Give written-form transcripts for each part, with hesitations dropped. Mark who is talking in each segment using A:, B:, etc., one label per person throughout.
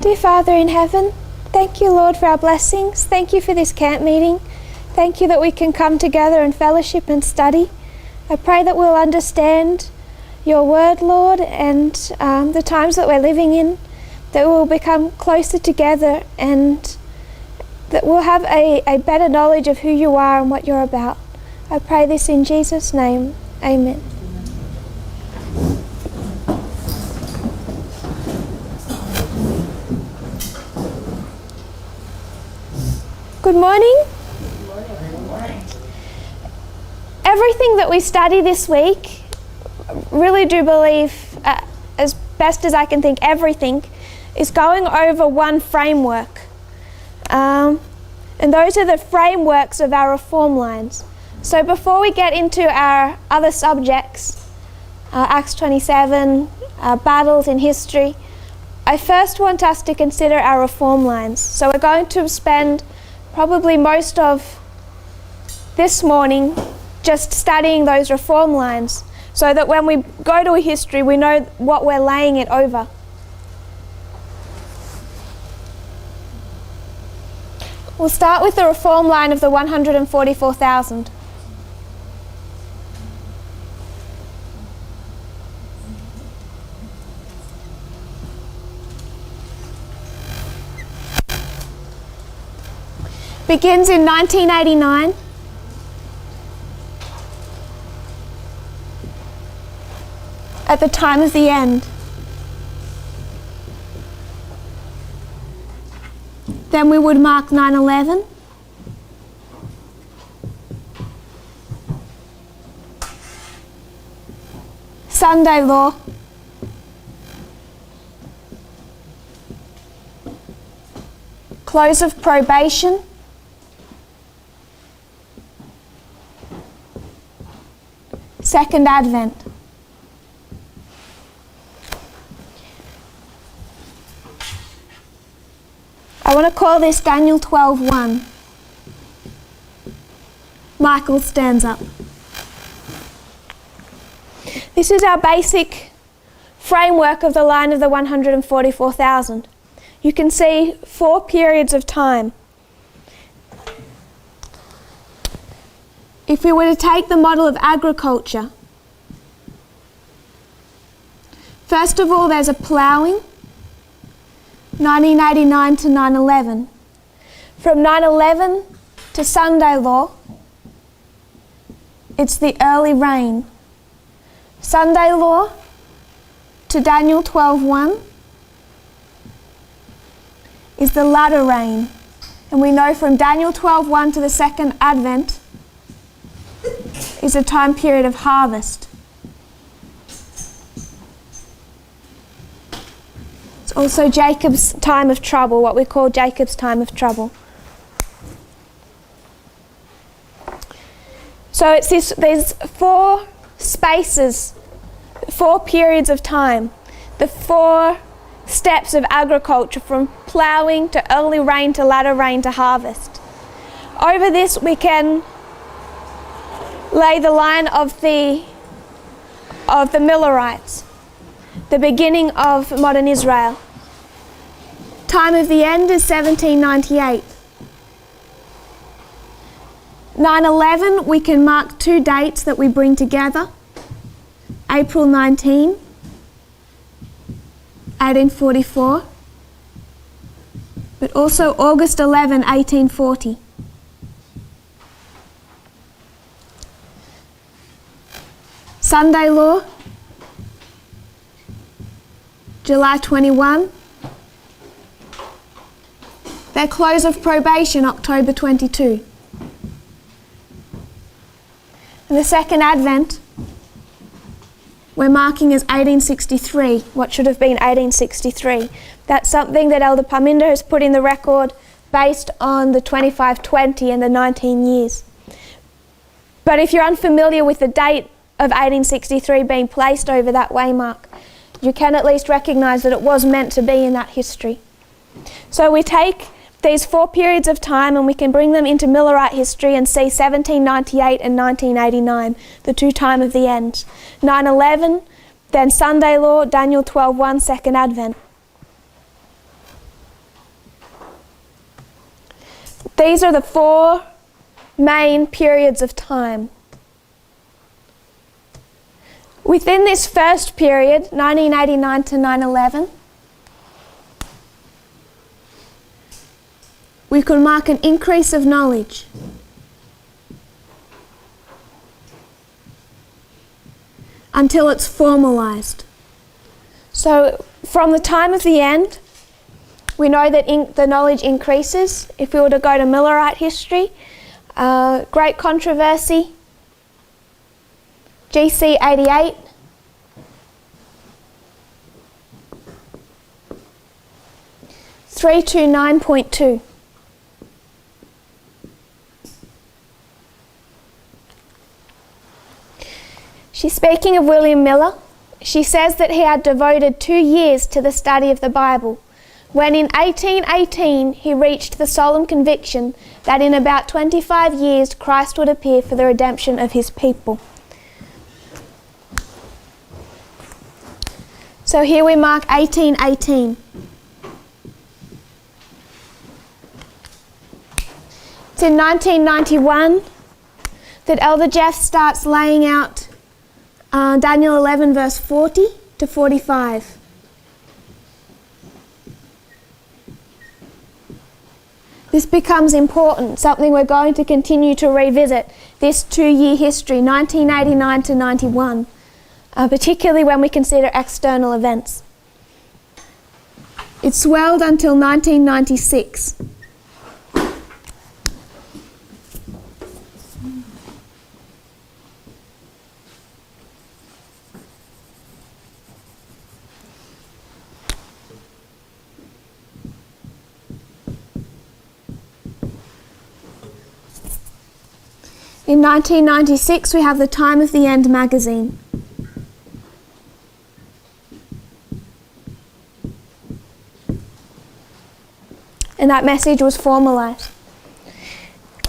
A: Dear Father in heaven, thank you, Lord, for our blessings. Thank you for this camp meeting. Thank you that we can come together and fellowship and study. I pray that we'll understand your word, Lord, and the times that we're living in, that we'll become closer together and that we'll have a better knowledge of who you are and what you're about. I pray this in Jesus' name. Amen. Good morning.
B: Good morning.
A: Everything that we study this week, really do believe, as best as I can think, everything is going over one framework. And those are the frameworks of our reform lines. So before we get into our other subjects, Acts 27, battles in history, I first want us to consider our reform lines. So we're going to spend probably most of this morning just studying those reform lines so that when we go to a history, we know what we're laying it over. We'll start with the reform line of the 144,000. Begins in 1989. At the time of the end. Then we would mark 9/11. Sunday law. Close of probation. Second Advent. I want to call this Daniel 12:1. Michael stands up. This is our basic framework of the line of the 144,000. You can see 4 periods of time. If we were to take the model of agriculture, first of all there's a ploughing, 1989 to 9/11. From 9/11 to Sunday law, it's the early rain. Sunday law to Daniel 12:1 is the latter rain. And we know from Daniel 12:1 to the second Advent is a time period of harvest. It's also Jacob's time of trouble, what we call Jacob's time of trouble. So it's there's 4 spaces, 4 periods of time, the 4 steps of agriculture from ploughing to early rain to latter rain to harvest. Over this we can lay the line of the Millerites, the beginning of modern Israel. Time of the end is 1798. 9/11, we can mark 2 dates that we bring together. April 19, 1844, but also August 11, 1840. Sunday law, July 21. Their close of probation, October 22. And the second Advent, we're marking as 1863, what should have been 1863. That's something that Elder Parminder has put in the record based on the 2520 and the 19 years. But if you're unfamiliar with the date of 1863 being placed over that waymark, you can at least recognise that it was meant to be in that history. So we take these 4 periods of time and we can bring them into Millerite history and see 1798 and 1989, the 2 time of the end. 9/11, then Sunday law, Daniel 12:1, second Advent. These are the 4 main periods of time. Within this first period, 1989 to 9/11, we could mark an increase of knowledge. Until it's formalised. So from the time of the end, we know that the knowledge increases. If we were to go to Millerite history, Great Controversy, GC 88, .329.2. She's speaking of William Miller. She says that he had devoted 2 years to the study of the Bible, when in 1818 he reached the solemn conviction that in about 25 years Christ would appear for the redemption of his people. So here we mark 1818. It's in 1991 that Elder Jeff starts laying out Daniel 11 verse 40 to 45. This becomes important, something we're going to continue to revisit, this 2-year history, 1989 to 91, particularly when we consider external events. It swelled until 1996. In 1996, we have the Time of the End magazine. And that message was formalised.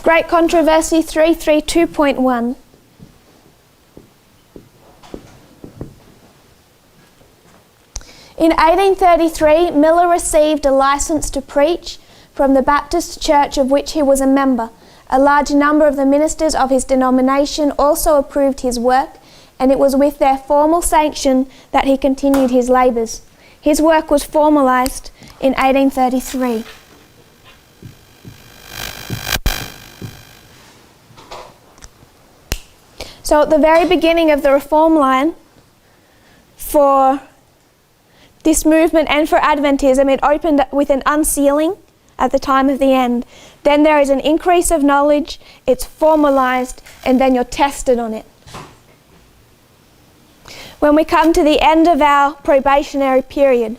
A: Great Controversy 332.1. In 1833, Miller received a license to preach from the Baptist church of which he was a member. A large number of the ministers of his denomination also approved his work, and it was with their formal sanction that he continued his labours. His work was formalised in 1833. So at the very beginning of the reform line for this movement and for Adventism, it opened with an unsealing at the time of the end. Then there is an increase of knowledge, it's formalised, and then you're tested on it. When we come to the end of our probationary period,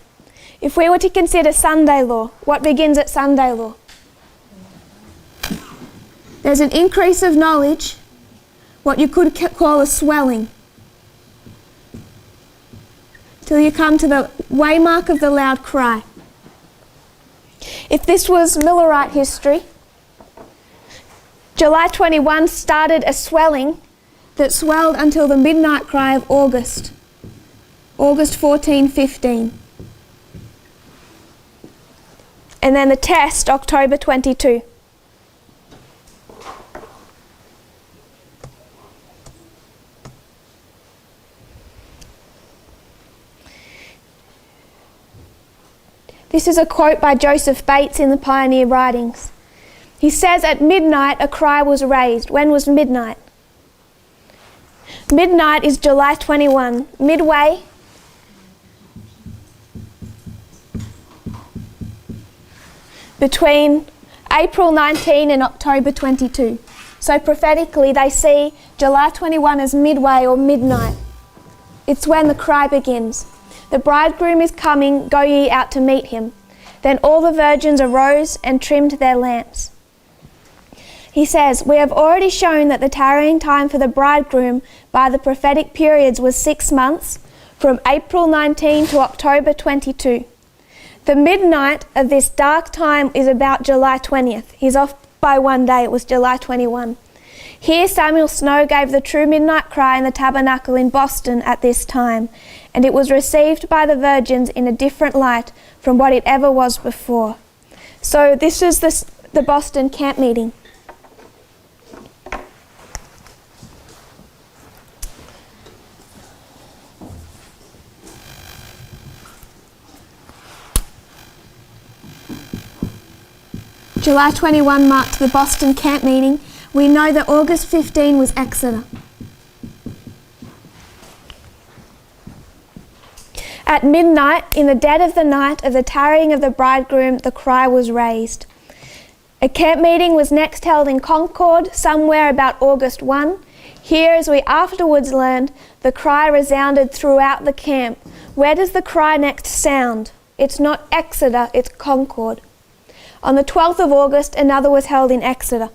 A: if we were to consider Sunday law, what begins at Sunday law? There's an increase of knowledge, what you could call a swelling, till you come to the waymark of the loud cry. If this was Millerite history, July 21 started a swelling that swelled until the midnight cry of August 14, 15. And then the test, October 22. This is a quote by Joseph Bates in the Pioneer Writings. He says, "At midnight a cry was raised." When was midnight? Midnight is July 21, midway between April 19 and October 22. So prophetically they see July 21 as midway or midnight. It's when the cry begins. "The bridegroom is coming, go ye out to meet him." Then all the virgins arose and trimmed their lamps. He says, "We have already shown that the tarrying time for the bridegroom by the prophetic periods was 6 months, from April 19 to October 22. The midnight of this dark time is about July 20th. He's off by 1 day, it was July 21. Here Samuel Snow gave the true midnight cry in the tabernacle in Boston at this time, and it was received by the virgins in a different light from what it ever was before." So this is the Boston camp meeting. July 21 marked the Boston camp meeting. We know that August 15 was Exeter. At midnight, in the dead of the night of the tarrying of the bridegroom, the cry was raised. A camp meeting was next held in Concord, somewhere about August 1. Here, as we afterwards learned, the cry resounded throughout the camp. Where does the cry next sound? It's not Exeter, it's Concord. On the 12th of August, another was held in Exeter.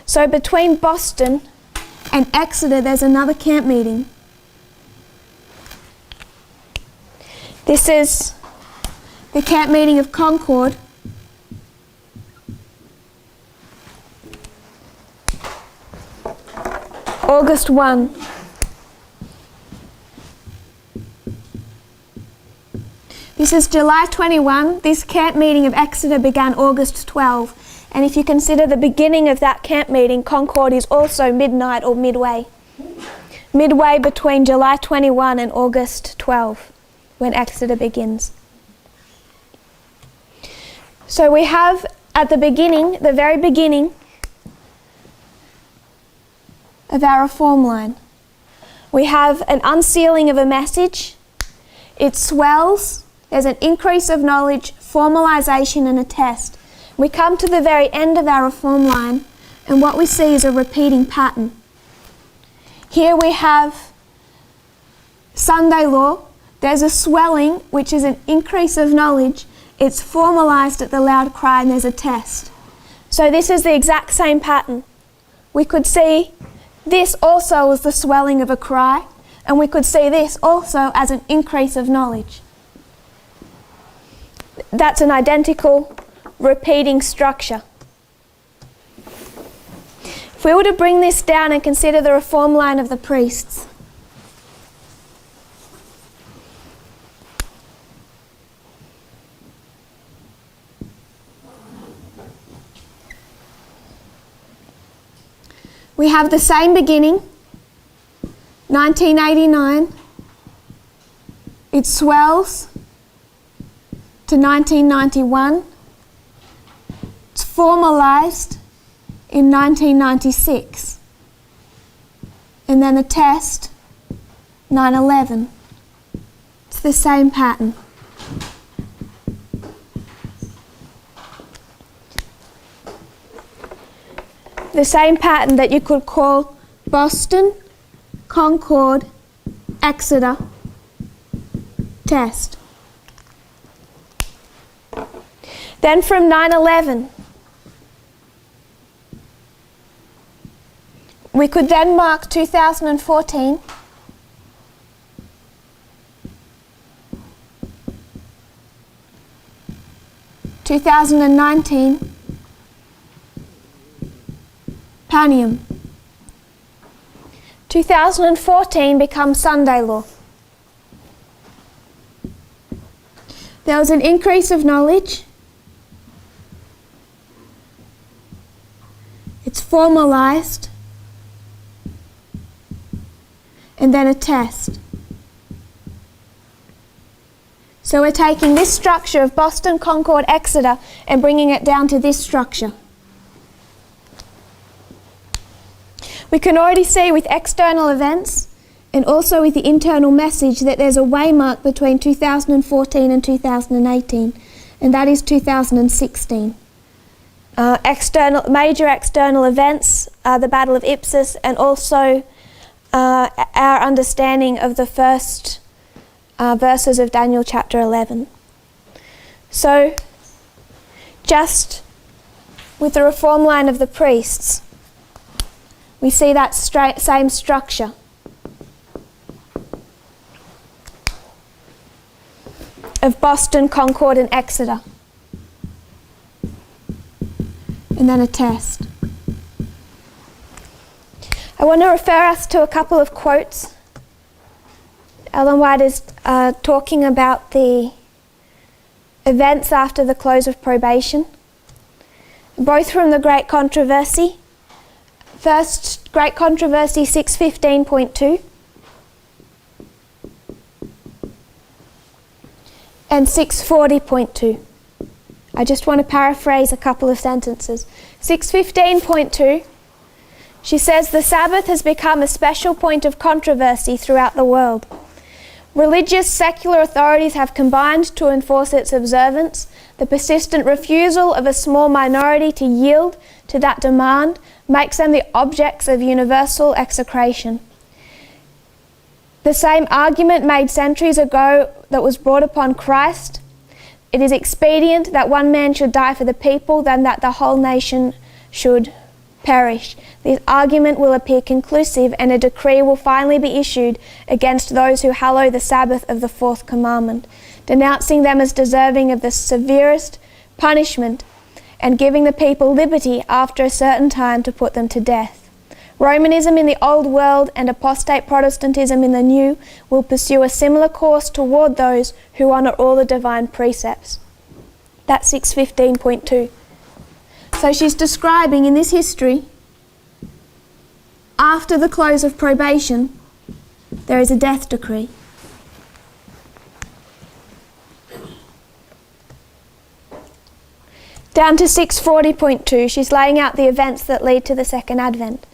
A: So between Boston and Exeter, there's another camp meeting. This is the camp meeting of Concord. August 1. This is July 21. This camp meeting of Exeter began August 12. And if you consider the beginning of that camp meeting, Concord is also midnight or midway. Midway between July 21 and August 12, when Exeter begins. So we have at the beginning, the very beginning of our reform line, we have an unsealing of a message. It swells. There's an increase of knowledge, formalisation and a test. We come to the very end of our reform line, and what we see is a repeating pattern. Here we have Sunday law. There's a swelling, which is an increase of knowledge. It's formalised at the loud cry, and there's a test. So this is the exact same pattern. We could see this also as the swelling of a cry, and we could see this also as an increase of knowledge. That's an identical repeating structure. If we were to bring this down and consider the reform line of the priests, we have the same beginning, 1989. It swells to 1991. It's formalised in 1996. And then the test, 9/11. It's the same pattern. The same pattern that you could call Boston, Concord, Exeter, test. Then from 9/11, we could then mark 2014, (2019), Panium. 2014 becomes Sunday law. There was an increase of knowledge. It's formalised. And then a test. So we're taking this structure of Boston, Concord, Exeter and bringing it down to this structure. We can already see with external events and also with the internal message that there's a waymark between 2014 and 2018, and that is 2016. Major external events are the Battle of Ipsus and also our understanding of the first verses of Daniel chapter 11. So, just with the reform line of the priests, we see that same structure. Of Boston, Concord and Exeter. And then a test. I want to refer us to a couple of quotes. Ellen White is talking about the events after the close of probation. both from the Great Controversy. First, Great Controversy 6:15.2 and 6:40.2. I just want to paraphrase a couple of sentences. 6:15.2, she says, the Sabbath has become a special point of controversy throughout the world. Religious secular authorities have combined to enforce its observance. The persistent refusal of a small minority to yield to that demand makes them the objects of universal execration. The same argument made centuries ago that was brought upon Christ. It is expedient that one man should die for the people than that the whole nation should perish. This argument will appear conclusive, and a decree will finally be issued against those who hallow the Sabbath of the fourth commandment, denouncing them as deserving of the severest punishment and giving the people liberty after a certain time to put them to death. Romanism in the old world and apostate Protestantism in the new will pursue a similar course toward those who honour all the divine precepts. That's 6:15.2. So she's describing in this history, after the close of probation, there is a death decree. Down to 6:40.2, she's laying out the events that lead to the second advent.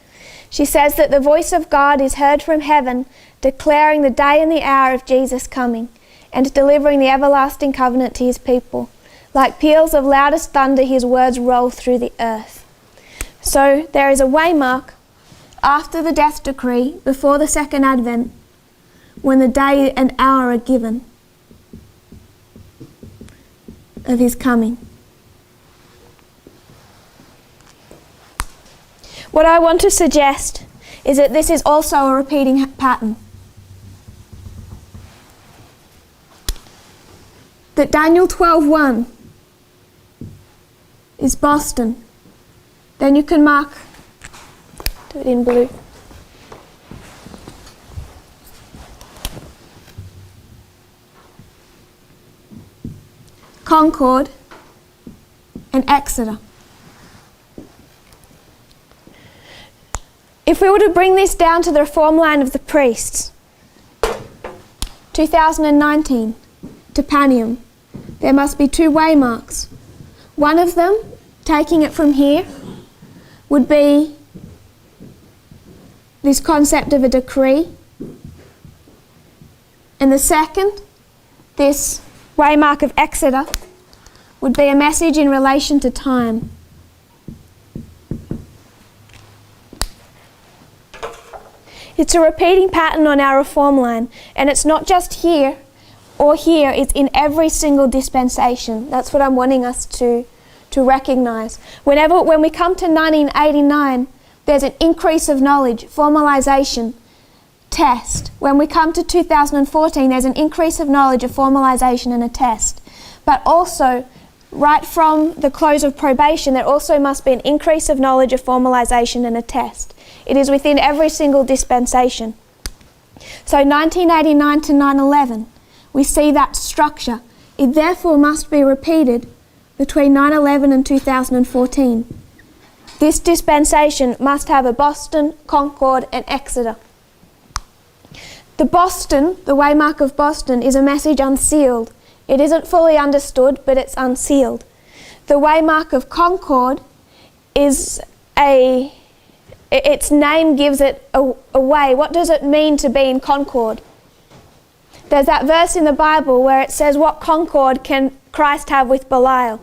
A: She says that the voice of God is heard from heaven, declaring the day and the hour of Jesus' coming, and delivering the everlasting covenant to his people. Like peals of loudest thunder, his words roll through the earth. So there is a waymark after the death decree, before the second advent, when the day and hour are given of his coming. What I want to suggest is that this is also a repeating pattern. That Daniel 12:1 is Boston. Then you can mark, do it in blue. Concord and Exeter. If we were to bring this down to the reform line of the priests, 2019 to Panium, there must be two waymarks. One of them, taking it from here, would be this concept of a decree. And the second, this waymark of Exeter, would be a message in relation to time. It's a repeating pattern on our reform line, and it's not just here or here, it's in every single dispensation. That's what I'm wanting us to recognise. When we come to 1989, there's an increase of knowledge, formalisation, test. When we come to 2014, there's an increase of knowledge, a formalisation and a test. But also, right from the close of probation, there also must be an increase of knowledge, a formalisation and a test. It is within every single dispensation. So 1989 to 9/11, we see that structure. It therefore must be repeated between 9/11 and 2014. This dispensation must have a Boston, Concord and Exeter. The Boston, the waymark of Boston, is a message unsealed. It isn't fully understood, but it's unsealed. The waymark of Concord is its name gives it away. What does it mean to be in Concord? There's that verse in the Bible where it says, what concord can Christ have with Belial?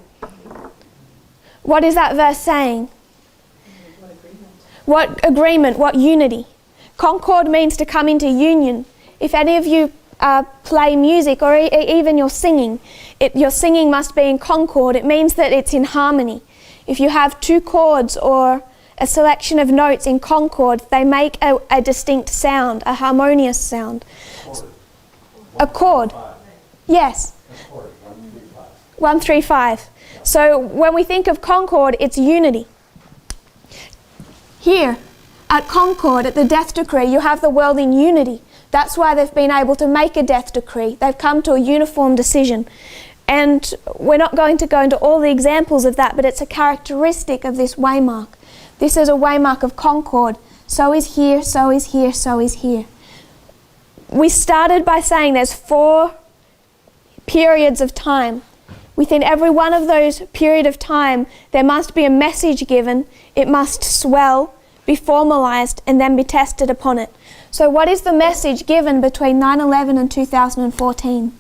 A: What is that verse saying? What agreement, what unity? Concord means to come into union. If any of you play music or even you're singing, your singing must be in concord. It means that it's in harmony. If you have two chords or a selection of notes in concord, they make a distinct sound, a harmonious sound. A chord. Yes. 1-3-5. So when we think of concord, it's unity. Here at Concord, at the death decree, you have the world in unity. That's why they've been able to make a death decree. They've come to a uniform decision. And we're not going to go into all the examples of that, but it's a characteristic of this waymark. This is a waymark of Concord. So is here, so is here, so is here. We started by saying there's 4 periods of time. Within every one of those period of time, there must be a message given. It must swell, be formalized, and then be tested upon it. So what is the message given between 9/11 and 2014?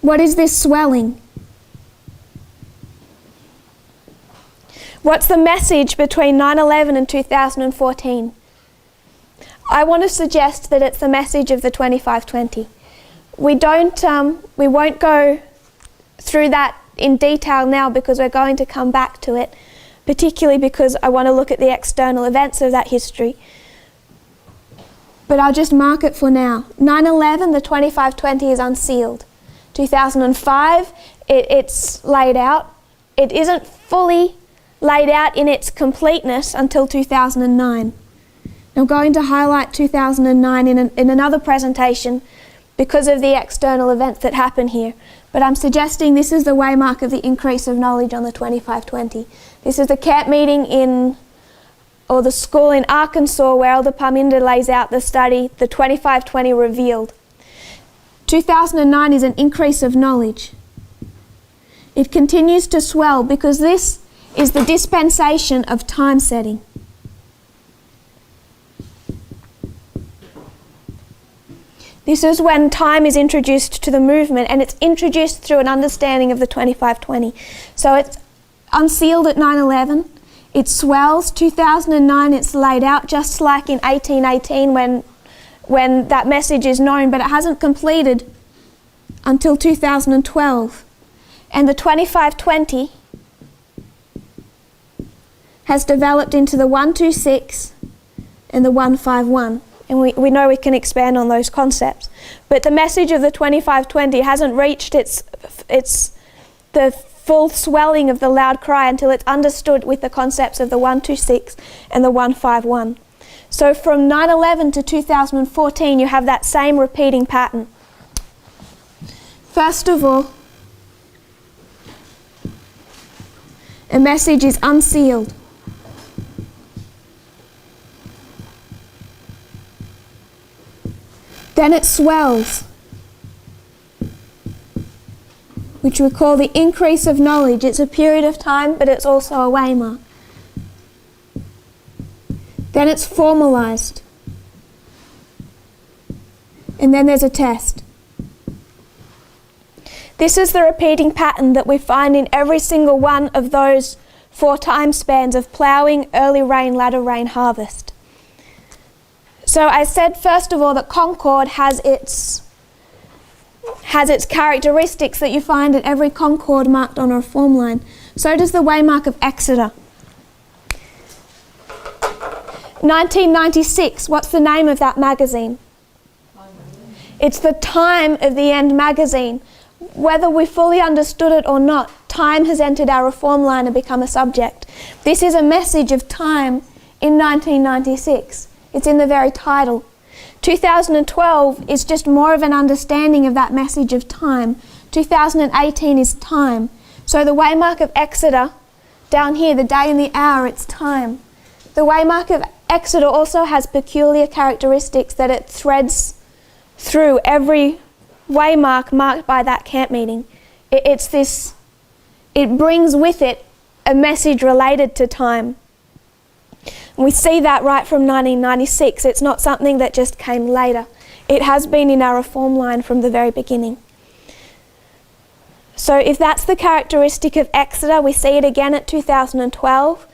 A: What is this swelling? What's the message between 9/11 and 2014? I want to suggest that it's the message of the 2520. We won't go through that in detail now because we're going to come back to it, particularly because I want to look at the external events of that history. But I'll just mark it for now. 9/11, the 2520 is unsealed. 2005, it's laid out. It isn't fully laid out in its completeness until 2009. I'm going to highlight 2009 in another presentation because of the external events that happen here. But I'm suggesting this is the waymark of the increase of knowledge on the 2520. This is the camp meeting or the school in Arkansas where Elder Parminder lays out the study, the 2520 revealed. 2009 is an increase of knowledge. It continues to swell because this is the dispensation of time setting. This is when time is introduced to the movement, and it's introduced through an understanding of the 2520. So it's unsealed at 9/11. It swells. 2009, it's laid out just like in 1818 when that message is known, but it hasn't completed until 2012. And the 2520 has developed into the 126 and the 151. And we know we can expand on those concepts. But the message of the 2520 hasn't reached the full swelling of the loud cry until it's understood with the concepts of the 126 and the 151. So from 9/11 to 2014, you have that same repeating pattern. First of all, a message is unsealed. Then it swells, which we call the increase of knowledge. It's a period of time, but it's also a waymark. Then it's formalized. And then there's a test. This is the repeating pattern that we find in every single one of those 4 time spans of ploughing, early rain, latter rain, harvest. So I said first of all that Concord has its characteristics that you find at every Concord marked on a reform line. So does the waymark of Exeter. 1996, what's the name of that magazine? It's the Time of the End magazine. Whether we fully understood it or not, time has entered our reform line and become a subject. This is a message of time in 1996. It's in the very title. 2012 is just more of an understanding of that message of time. 2018 is time. So the waymark of Exeter, down here, the day and the hour, it's time. The waymark of Exeter also has peculiar characteristics that it threads through every waymark marked by that camp meeting. It brings with it a message related to time. And we see that right from 1996. It's not something that just came later. It has been in our reform line from the very beginning. So if that's the characteristic of Exeter, we see it again at 2012,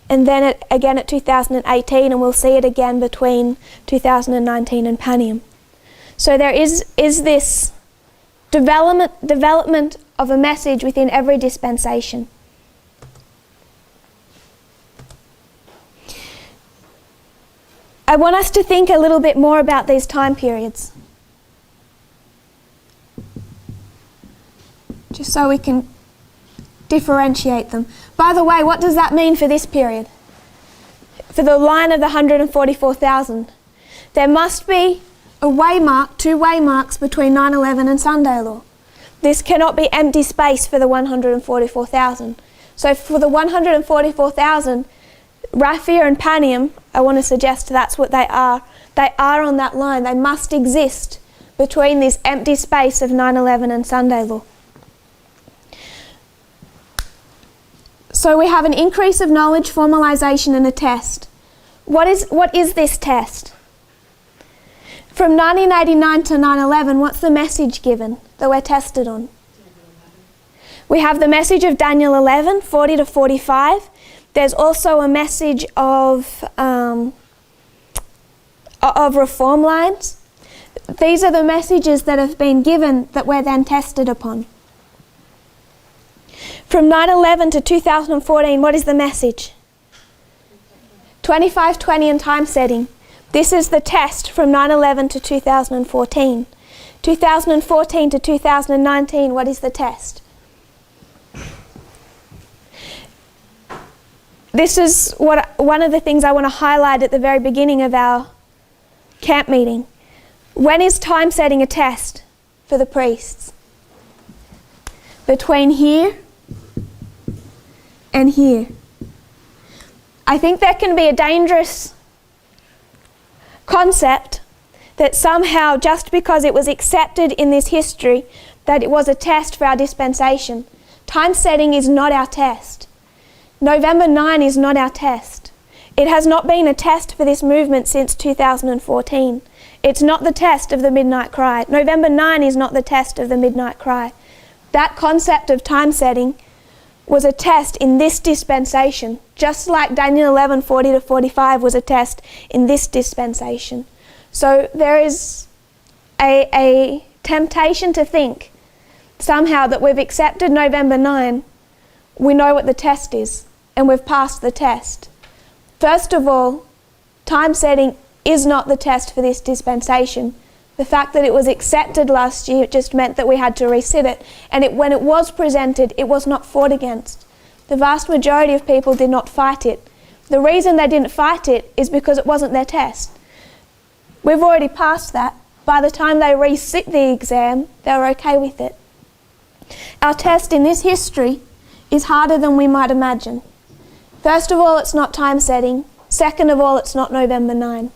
A: and then again at 2018, and we'll see it again between 2019 and Panium. So there is this development of a message within every dispensation. I want us to think a little bit more about these time periods, just so we can differentiate them. By the way, what does that mean for this period? For the line of the 144,000. There must be a waymark, 2 waymarks between 9/11 and Sunday law. This cannot be empty space for the 144,000. So for the 144,000, Raphia and Panium, I want to suggest that's what they are. They are on that line. They must exist between this empty space of 9/11 and Sunday law. So we have an increase of knowledge, formalisation and a test. What is this test? From 1989 to 9/11, what's the message given that we're tested on? We have the message of Daniel 11, 40 to 45. There's also a message of reform lines. These are the messages that have been given that we're then tested upon. From 9/11 to 2014, what is the message? 25/20 and time setting. This is the test from 9/11 to 2014. 2014 to 2019, what is the test? This is one of the things I want to highlight at the very beginning of our camp meeting. When is time setting a test for the priests? Between here and here. I think there can be a dangerous concept that somehow just because it was accepted in this history that it was a test for our dispensation. Time setting is not our test. November 9 is not our test. It has not been a test for this movement since 2014. It's not the test of the midnight cry. November 9 is not the test of the midnight cry. That concept of time setting was a test in this dispensation, just like Daniel 11, 40 to 45 was a test in this dispensation. So there is a temptation to think somehow that we've accepted November 9, we know what the test is, and we've passed the test. First of all, time setting is not the test for this dispensation. The fact that it was accepted last year just meant that we had to resit it. And when it was presented, it was not fought against. The vast majority of people did not fight it. The reason they didn't fight it is because it wasn't their test. We've already passed that. By the time they resit the exam, they were okay with it. Our test in this history is harder than we might imagine. First of all, it's not time setting. Second of all, it's not November 9.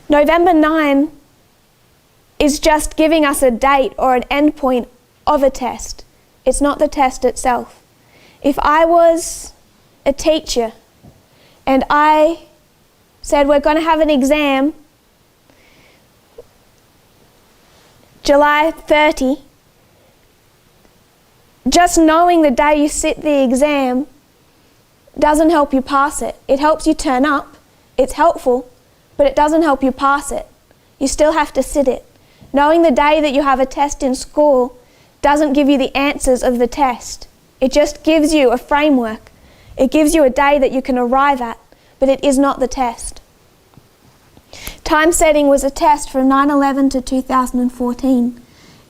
A: November 9 is just giving us a date or an end point of a test. It's not the test itself. If I was a teacher and I said we're going to have an exam July 30, just knowing the day you sit the exam doesn't help you pass it. It helps you turn up. It's helpful, but it doesn't help you pass it. You still have to sit it. Knowing the day that you have a test in school doesn't give you the answers of the test. It just gives you a framework. It gives you a day that you can arrive at, but it is not the test. Time setting was a test from 9/11 to 2014.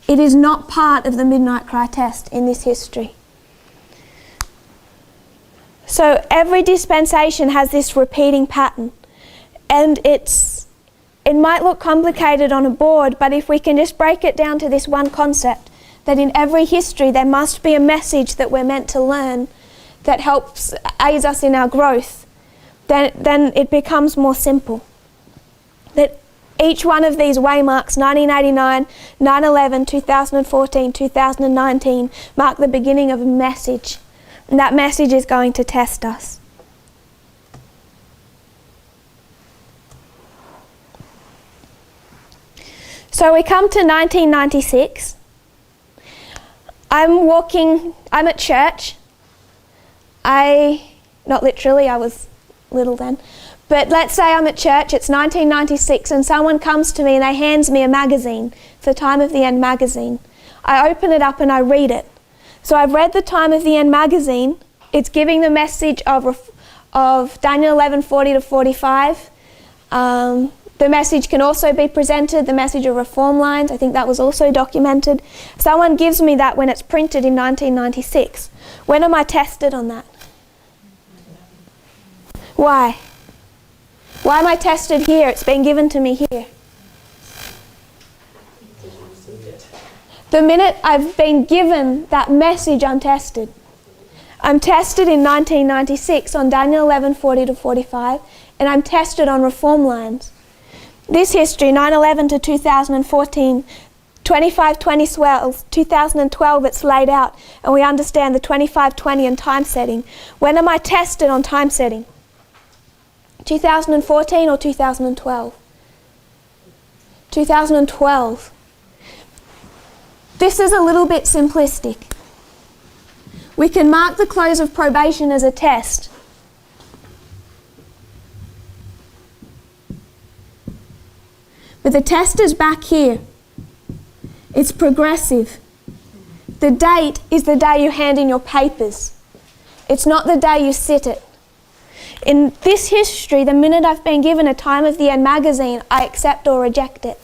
A: It is not part of the Midnight Cry test in this history. So every dispensation has this repeating pattern, and it might look complicated on a board, but if we can just break it down to this one concept, that in every history there must be a message that we're meant to learn that helps aids us in our growth, then it becomes more simple. That each one of these waymarks, 1989, 9/11, 2014, 2019, mark the beginning of a message. And that message is going to test us. So we come to 1996. I'm at church. Not literally, I was little then. But let's say I'm at church, it's 1996, and someone comes to me and they hands me a magazine. It's the Time of the End magazine. I open it up and I read it. So I've read the Time of the End magazine. It's giving the message of Daniel 11, 40 to 45. The message can also be presented, the message of reform lines. I think that was also documented. Someone gives me that when it's printed in 1996. When am I tested on that? Why? Why am I tested here? It's been given to me here. The minute I've been given that message, I'm tested. I'm tested in 1996 on Daniel 11:40 to 45, and I'm tested on reform lines. This history, 9/11 to 2014, 25-20 swells, 2012 it's laid out, and we understand the 25-20 and time setting. When am I tested on time setting? 2014 or 2012? 2012. This is a little bit simplistic. We can mark the close of probation as a test. But the test is back here. It's progressive. The date is the day you hand in your papers. It's not the day you sit it. In this history, the minute I've been given a Time of the End magazine, I accept or reject it.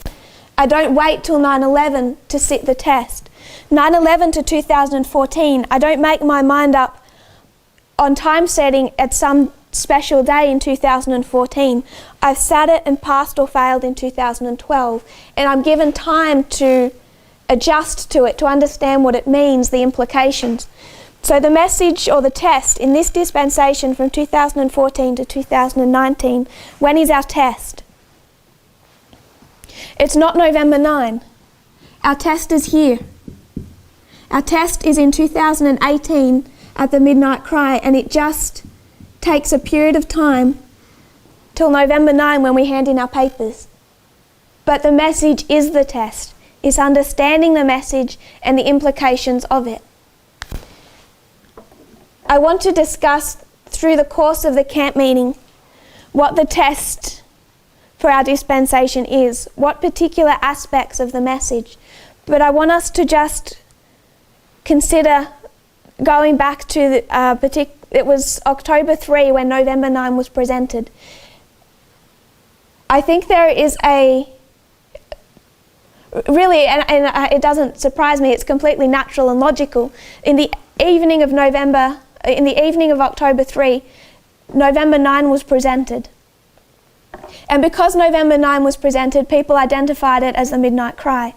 A: I don't wait till 9/11 to sit the test. 9/11 to 2014, I don't make my mind up on time setting at some special day in 2014. I've sat it and passed or failed in 2012, and I'm given time to adjust to it, to understand what it means, the implications. So the message or the test in this dispensation from 2014 to 2019, when is our test? It's not November 9. Our test is here. Our test is in 2018 at the midnight cry, and it just takes a period of time till November 9 when we hand in our papers. But the message is the test. It's understanding the message and the implications of it. I want to discuss through the course of the camp meeting what the test for our dispensation is, what particular aspects of the message. But I want us to just consider going back to it was October 3 when November 9 was presented. I think there is it doesn't surprise me, it's completely natural and logical. In the evening of October 3, November 9 was presented. And because November 9 was presented, people identified it as the midnight cry.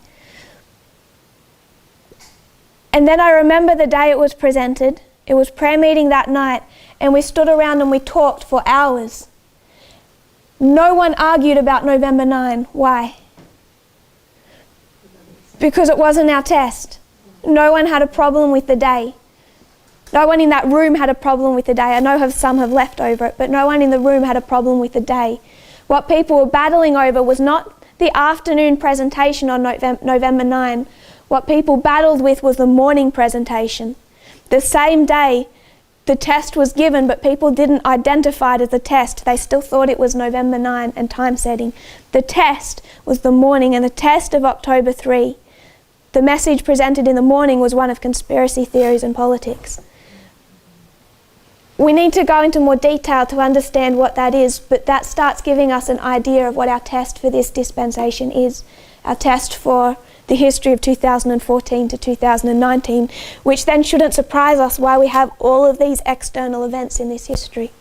A: And then I remember the day it was presented. It was prayer meeting that night, and we stood around and we talked for hours. No one argued about November 9. Why? Because it wasn't our test. No one had a problem with the day. No one in that room had a problem with the day. I know some have left over it, but no one in the room had a problem with the day. What people were battling over was not the afternoon presentation on November 9. What people battled with was the morning presentation. The same day the test was given, but people didn't identify it as the test. They still thought it was November 9 and time setting. The test was the morning, and the test of October 3. The message presented in the morning was one of conspiracy theories and politics. We need to go into more detail to understand what that is, but that starts giving us an idea of what our test for this dispensation is. Our test for the history of 2014 to 2019, which then shouldn't surprise us why we have all of these external events in this history.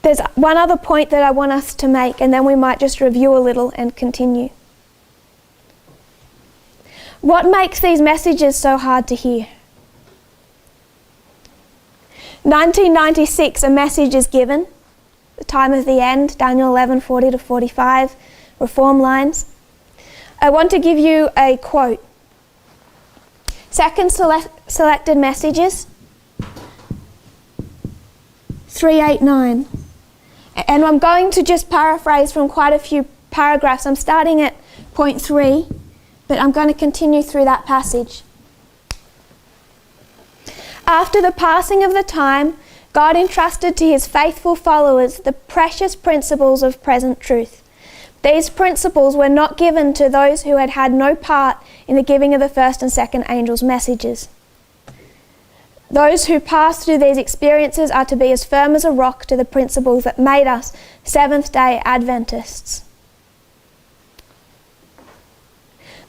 A: There's one other point that I want us to make, and then we might just review a little and continue. What makes these messages so hard to hear? 1996, a message is given, the time of the end, Daniel 11:40 to 45, reform lines. I want to give you a quote. Second selected messages, 389. And I'm going to just paraphrase from quite a few paragraphs. I'm starting at point 3, but I'm going to continue through that passage. After the passing of the time, God entrusted to his faithful followers the precious principles of present truth. These principles were not given to those who had had no part in the giving of the first and second angels' messages. Those who pass through these experiences are to be as firm as a rock to the principles that made us Seventh-day Adventists.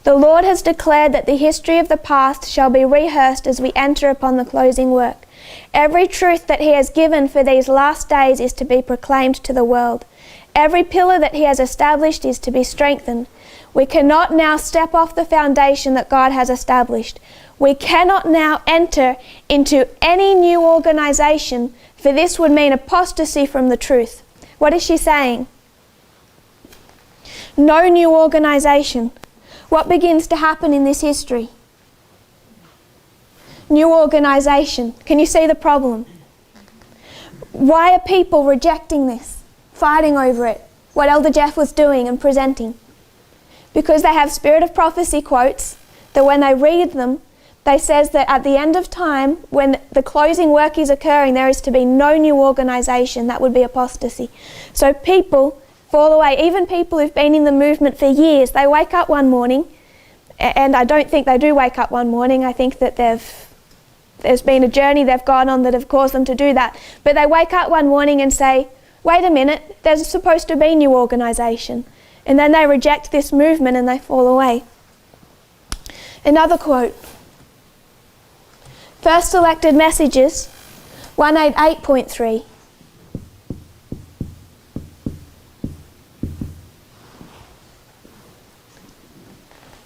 A: The Lord has declared that the history of the past shall be rehearsed as we enter upon the closing work. Every truth that he has given for these last days is to be proclaimed to the world. Every pillar that he has established is to be strengthened. We cannot now step off the foundation that God has established. We cannot now enter into any new organization, for this would mean apostasy from the truth. What is she saying? No new organization. What begins to happen in this history? New organization. Can you see the problem? Why are people rejecting this, fighting over it? What Elder Jeff was doing and presenting? Because they have spirit of prophecy quotes that when they read them, they says that at the end of time, when the closing work is occurring, there is to be no new organisation. That would be apostasy. So people fall away. Even people who've been in the movement for years, they wake up one morning, and I don't think they do wake up one morning. I think that there's been a journey they've gone on that have caused them to do that. But they wake up one morning and say, wait a minute, there's supposed to be new organisation. And then they reject this movement and they fall away. Another quote. First Selected Messages, 188.3.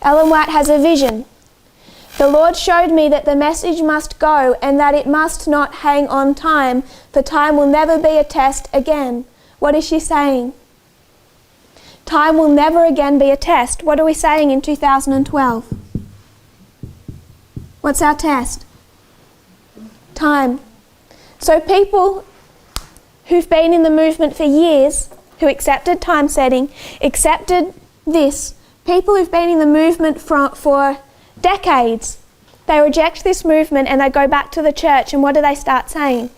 A: Ellen White has a vision. The Lord showed me that the message must go and that it must not hang on time, for time will never be a test again. What is she saying? Time will never again be a test. What are we saying in 2012? What's our test? Time. So people who've been in the movement for years, who accepted time setting, accepted this, people who've been in the movement for decades, they reject this movement and they go back to the church, and what do they start saying?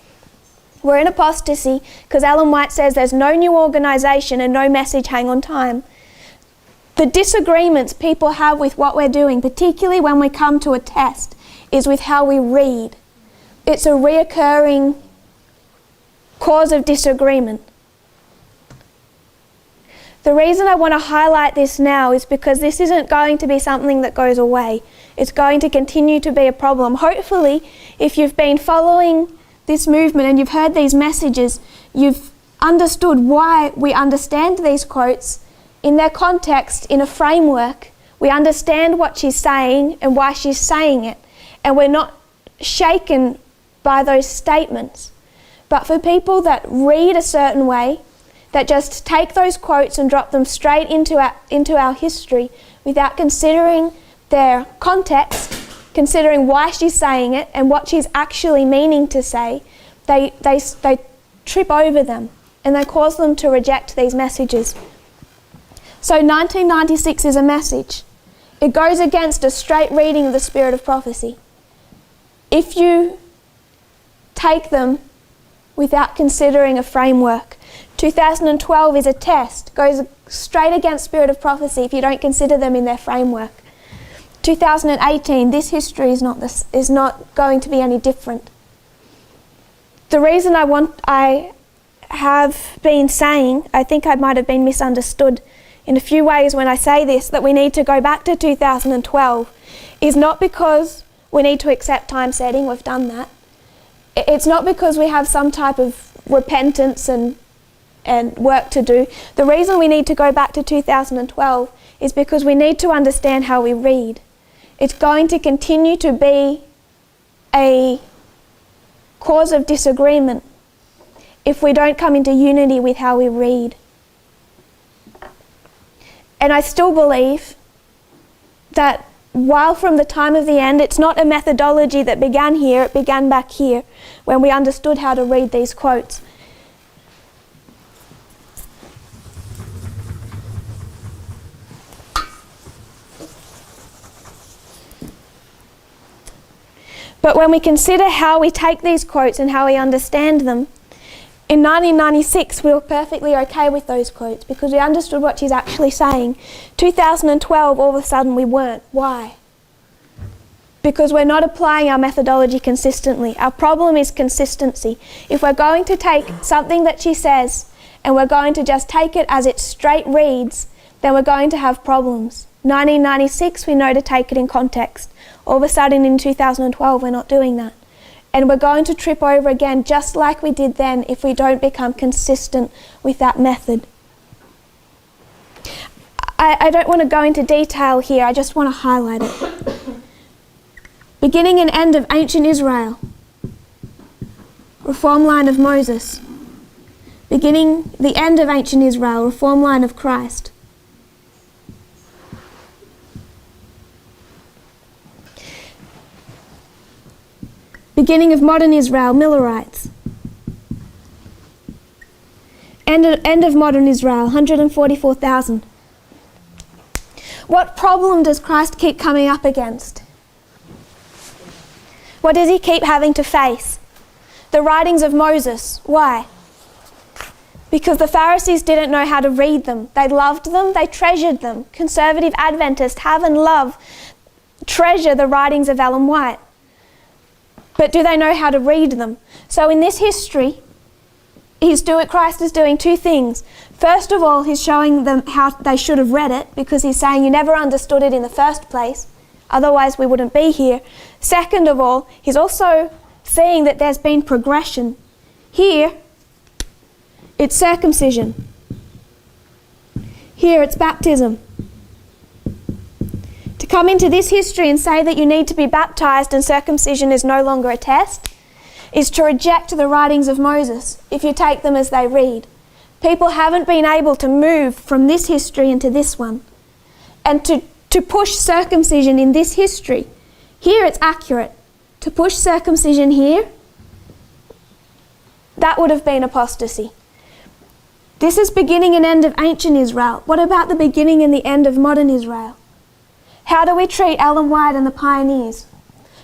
A: We're in apostasy because Ellen White says there's no new organisation and no message hang on time. The disagreements people have with what we're doing, particularly when we come to a test, is with how we read. It's a reoccurring cause of disagreement. The reason I want to highlight this now is because this isn't going to be something that goes away. It's going to continue to be a problem. Hopefully, if you've been following this movement and you've heard these messages, you've understood why we understand these quotes in their context, in a framework. We understand what she's saying and why she's saying it, and we're not shaken by those statements. But for people that read a certain way, that just take those quotes and drop them straight into our history without considering their context, considering why she's saying it and what she's actually meaning to say, they trip over them and they cause them to reject these messages. So 1996 is a message. It goes against a straight reading of the spirit of prophecy. If you take them without considering a framework, 2012 is a test, goes straight against spirit of prophecy if you don't consider them in their framework. 2018, this history is not going to be any different. The reason I have been saying, I think I might have been misunderstood in a few ways when I say this, that we need to go back to 2012, is not because we need to accept time setting, we've done that. It's not because we have some type of repentance and work to do. The reason we need to go back to 2012 is because we need to understand how we read. It's going to continue to be a cause of disagreement if we don't come into unity with how we read. And I still believe that while from the time of the end, it's not a methodology that began here, it began back here when we understood how to read these quotes. But when we consider how we take these quotes and how we understand them, in 1996 we were perfectly okay with those quotes because we understood what she's actually saying. 2012, all of a sudden we weren't. Why? Because we're not applying our methodology consistently. Our problem is consistency. If we're going to take something that she says and we're going to just take it as it straight reads, then we're going to have problems. 1996, we know to take it in context. All of a sudden in 2012, we're not doing that. And we're going to trip over again, just like we did then, if we don't become consistent with that method. I don't want to go into detail here, I just want to highlight it. Beginning and end of ancient Israel. Reform line of Moses. Beginning, the end of ancient Israel, reform line of Christ. Beginning of modern Israel, Millerites. End of modern Israel, 144,000. What problem does Christ keep coming up against? What does he keep having to face? The writings of Moses. Why? Because the Pharisees didn't know how to read them. They loved them, they treasured them. Conservative Adventists have and love, treasure the writings of Ellen White. But do they know how to read them? So in this history, Christ is doing two things. First of all, he's showing them how they should have read it, because he's saying you never understood it in the first place, otherwise we wouldn't be here. Second of all, he's also seeing that there's been progression. Here, it's circumcision. Here, it's baptism. To come into this history and say that you need to be baptized and circumcision is no longer a test is to reject the writings of Moses if you take them as they read. People haven't been able to move from this history into this one. And to push circumcision in this history, here it's accurate. To push circumcision here, that would have been apostasy. This is beginning and end of ancient Israel. What about the beginning and the end of modern Israel? How do we treat Ellen White and the pioneers?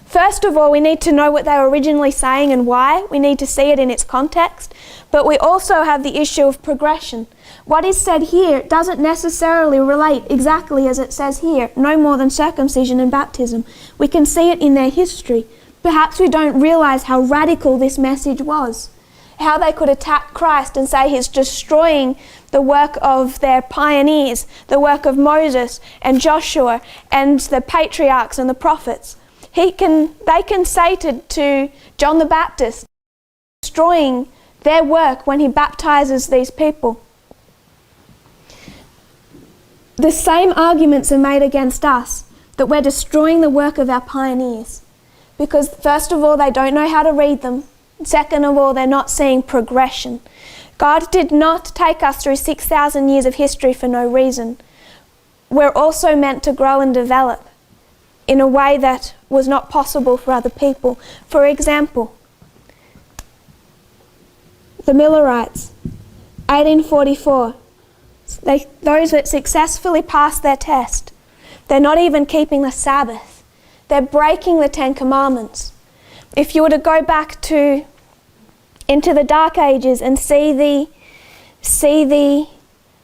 A: First of all, we need to know what they were originally saying and why. We need to see it in its context. But we also have the issue of progression. What is said here doesn't necessarily relate exactly as it says here, no more than circumcision and baptism. We can see it in their history. Perhaps we don't realize how radical this message was. How they could attack Christ and say he's destroying the work of their pioneers, the work of Moses and Joshua and the patriarchs and the prophets. They can say to John the Baptist, destroying their work when he baptizes these people. The same arguments are made against us, that we're destroying the work of our pioneers. Because first of all, they don't know how to read them. Second of all, they're not seeing progression. God did not take us through 6,000 years of history for no reason. We're also meant to grow and develop in a way that was not possible for other people. For example, the Millerites, 1844, those that successfully passed their test, they're not even keeping the Sabbath. They're breaking the Ten Commandments. If you were to go back into the Dark Ages and see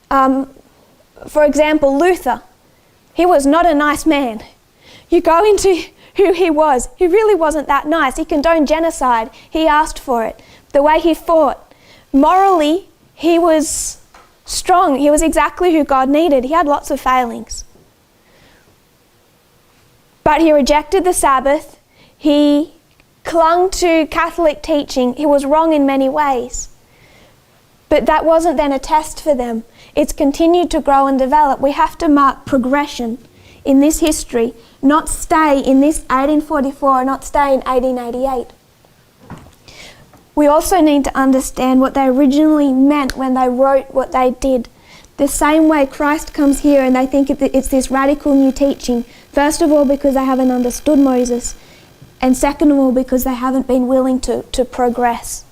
A: for example, Luther, he was not a nice man. You go into who he was, he really wasn't that nice. He condoned genocide, he asked for it. The way he fought, morally, he was strong. He was exactly who God needed. He had lots of failings. But he rejected the Sabbath. He clung to Catholic teaching. He was wrong in many ways. But that wasn't then a test for them. It's continued to grow and develop. We have to mark progression in this history, not stay in this 1844, not stay in 1888. We also need to understand what they originally meant when they wrote what they did. The same way Christ comes here and they think it's this radical new teaching. First of all, because they haven't understood Moses. And second of all, because they haven't been willing to progress.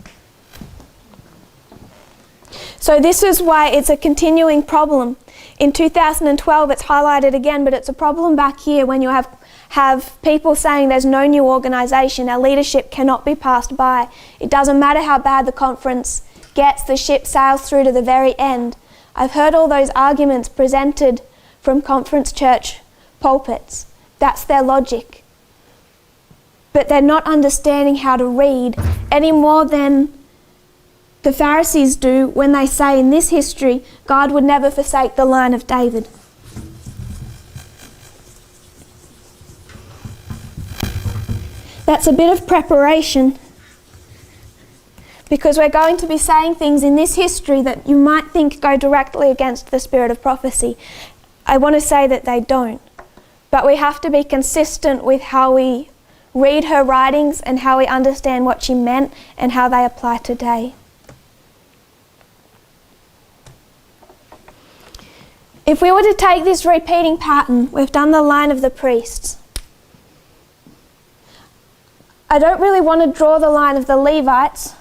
A: So this is why it's a continuing problem. In 2012, it's highlighted again, but it's a problem back here when you have people saying there's no new organisation, our leadership cannot be passed by. It doesn't matter how bad the conference gets, the ship sails through to the very end. I've heard all those arguments presented from conference church pulpits. That's their logic. But they're not understanding how to read any more than the Pharisees do when they say in this history, God would never forsake the line of David. That's a bit of preparation, because we're going to be saying things in this history that you might think go directly against the spirit of prophecy. I want to say that they don't. But we have to be consistent with how we read her writings and how we understand what she meant and how they apply today. If we were to take this repeating pattern, we've done the line of the priests. I don't really want to draw the line of the Levites.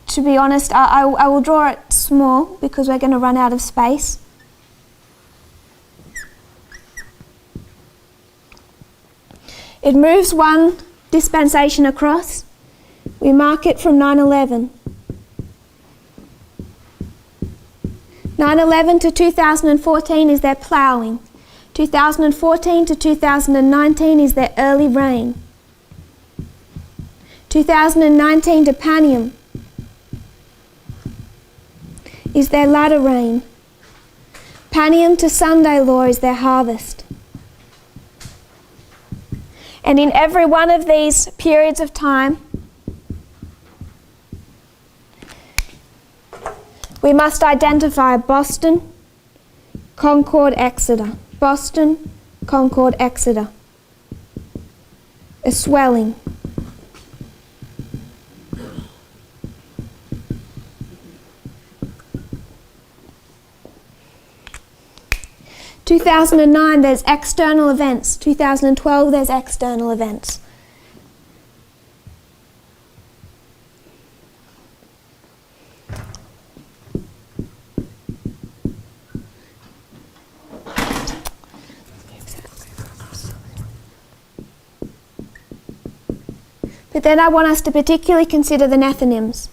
A: To be honest, I will draw it small because we're going to run out of space. It moves one dispensation across. We mark it from 9/11. 9/11 to 2014 is their ploughing. 2014 to 2019 is their early rain. 2019 to Panium is their latter rain. Panium to Sunday Law is their harvest. And in every one of these periods of time, we must identify Boston, Concord, Exeter. Boston, Concord, Exeter. A swelling. In 2009 there's external events. 2012 there's external events. But then I want us to particularly consider the Nethinims.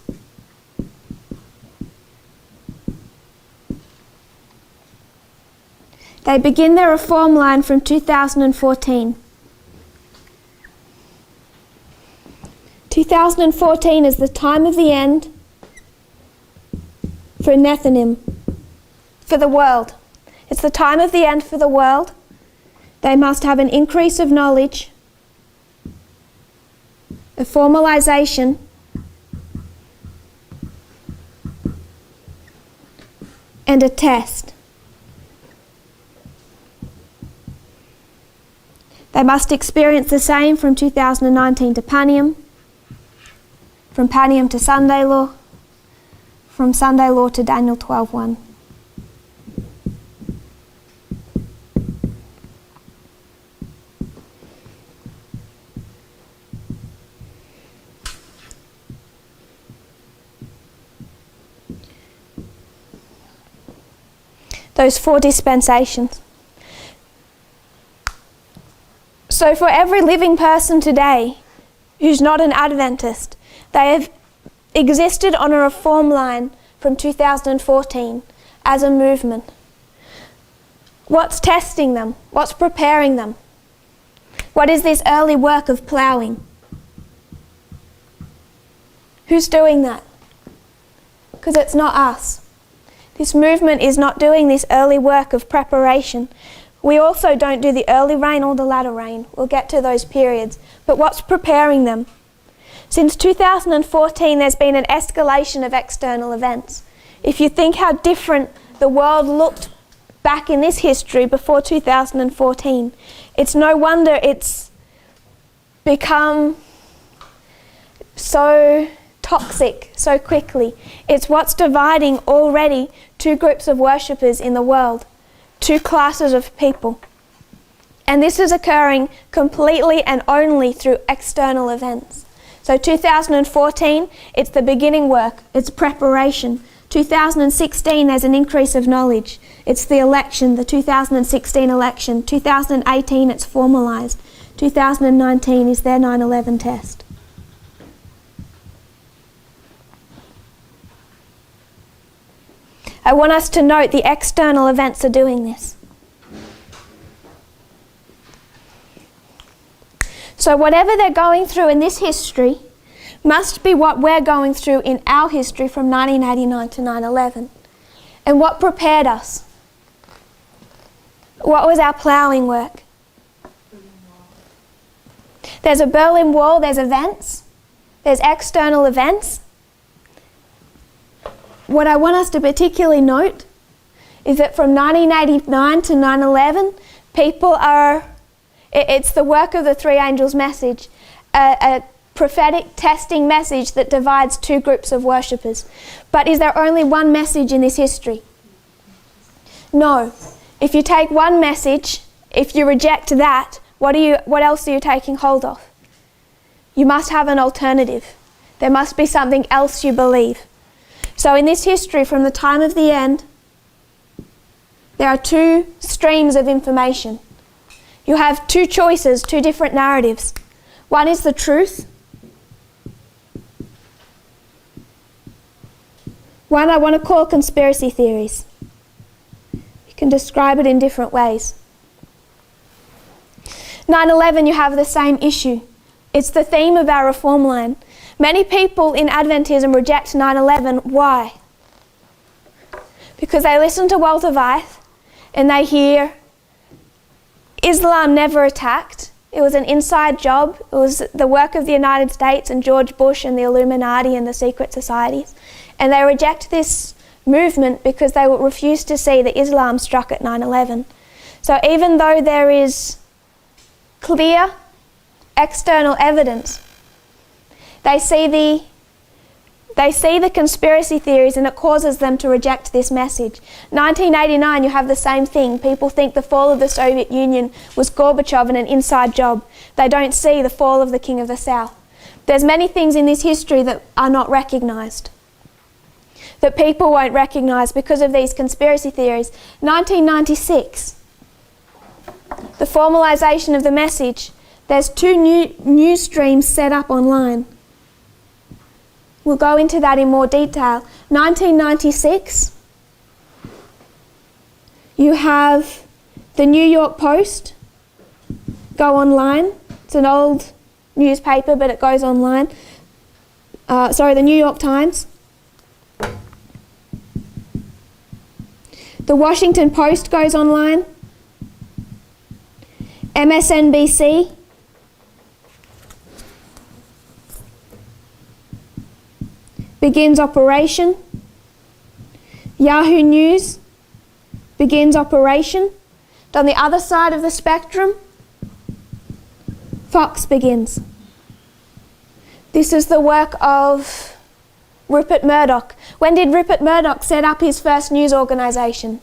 A: They begin their reform line from 2014. 2014 is the time of the end for Nethinim, for the world. It's the time of the end for the world. They must have an increase of knowledge, a formalization, and a test. They must experience the same from 2019 to Panium, from Panium to Sunday Law, from Sunday Law to Daniel 12:1. Those 4 dispensations. So for every living person today who's not an Adventist, they have existed on a reform line from 2014 as a movement. What's testing them? What's preparing them? What is this early work of ploughing? Who's doing that? Because it's not us. This movement is not doing this early work of preparation. We also don't do the early rain or the latter rain. We'll get to those periods. But what's preparing them? Since 2014, there's been an escalation of external events. If you think how different the world looked back in this history before 2014, it's no wonder it's become so toxic so quickly. It's what's dividing already 2 groups of worshippers in the world. 2 classes of people. And this is occurring completely and only through external events. So 2014, it's the beginning work, it's preparation. 2016, there's an increase of knowledge. It's the election, the 2016 election. 2018, it's formalised. 2019 is their 9/11 test. I want us to note the external events are doing this. So whatever they're going through in this history must be what we're going through in our history from 1989 to 9/11. And what prepared us? What was our ploughing work? There's a Berlin Wall, there's events, there's external events. What I want us to particularly note is that from 1989 to 9/11, it's the work of the three angels' message, a prophetic testing message that divides two groups of worshippers. But is there only one message in this history? No. If you take one message, if you reject that, what else are you taking hold of? You must have an alternative. There must be something else you believe. So in this history, from the time of the end, there are two streams of information. You have two choices, two different narratives. One is the truth. One I want to call conspiracy theories. You can describe it in different ways. 9/11, you have the same issue. It's the theme of our reform line. Many people in Adventism reject 9/11. Why? Because they listen to Walter Weiss and they hear Islam never attacked. It was an inside job. It was the work of the United States and George Bush and the Illuminati and the secret societies. And they reject this movement because they refuse to see that Islam struck at 9/11. So even though there is clear external evidence, they see the conspiracy theories, and it causes them to reject this message. 1989, you have the same thing. People think the fall of the Soviet Union was Gorbachev and an inside job. They don't see the fall of the King of the South. There's many things in this history that are not recognised, that people won't recognise because of these conspiracy theories. 1996, the formalisation of the message. There's two new news streams set up online. We'll go into that in more detail. 1996, you have the New York Post go online. It's an old newspaper, but it goes online. The New York Times. The Washington Post goes online. MSNBC. Begins operation. Yahoo News begins operation. And on the other side of the spectrum, Fox begins. This is the work of Rupert Murdoch. When did Rupert Murdoch set up his first news organisation?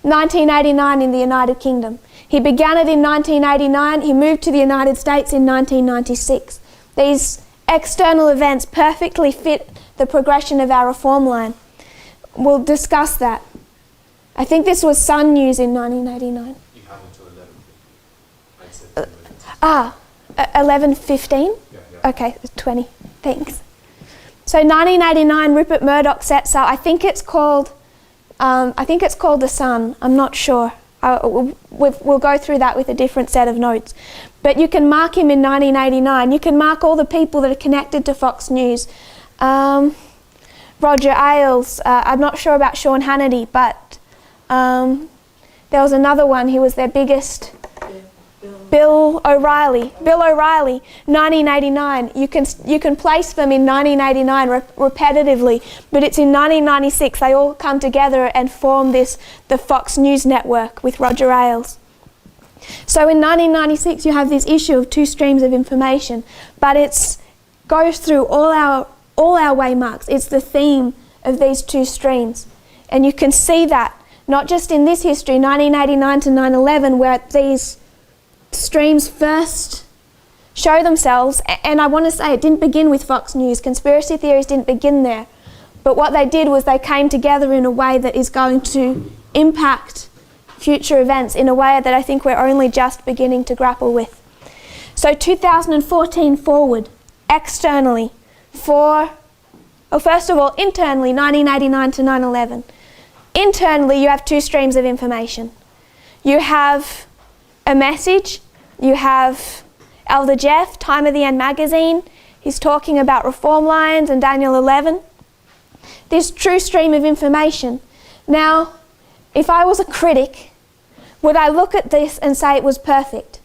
A: 1989 in the United Kingdom. He began it in 1989. He moved to the United States in 1996. These external events perfectly fit the progression of our reform line. We'll discuss that. I think this was Sun News in 1989.
C: You have until 11:15.
A: 11:15?
C: Yeah.
A: Okay, 20. Thanks. So 1989, Rupert Murdoch sets up. I think it's called The Sun. I'm not sure. We'll go through that with a different set of notes. But you can mark him in 1989. You can mark all the people that are connected to Fox News. Roger Ailes. I'm not sure about Sean Hannity, but there was another one. He was their biggest. Bill O'Reilly, 1989. You can place them in 1989 repetitively, but it's in 1996 they all come together and form the Fox News network with Roger Ailes. So in 1996 you have this issue of two streams of information, but it goes through all our waymarks. It's the theme of these two streams, and you can see that not just in this history, 1989 to 9/11, where these streams first show themselves. And I want to say it didn't begin with Fox News. Conspiracy theories didn't begin there. But what they did was they came together in a way that is going to impact future events in a way that I think we're only just beginning to grapple with. So 2014 forward, externally, first of all, internally, 1989 to 9/11. Internally, you have two streams of information. You have a message. You have Elder Jeff, Time of the End magazine. He's talking about reform lines and Daniel 11. This true stream of information. Now, if I was a critic, would I look at this and say it was perfect?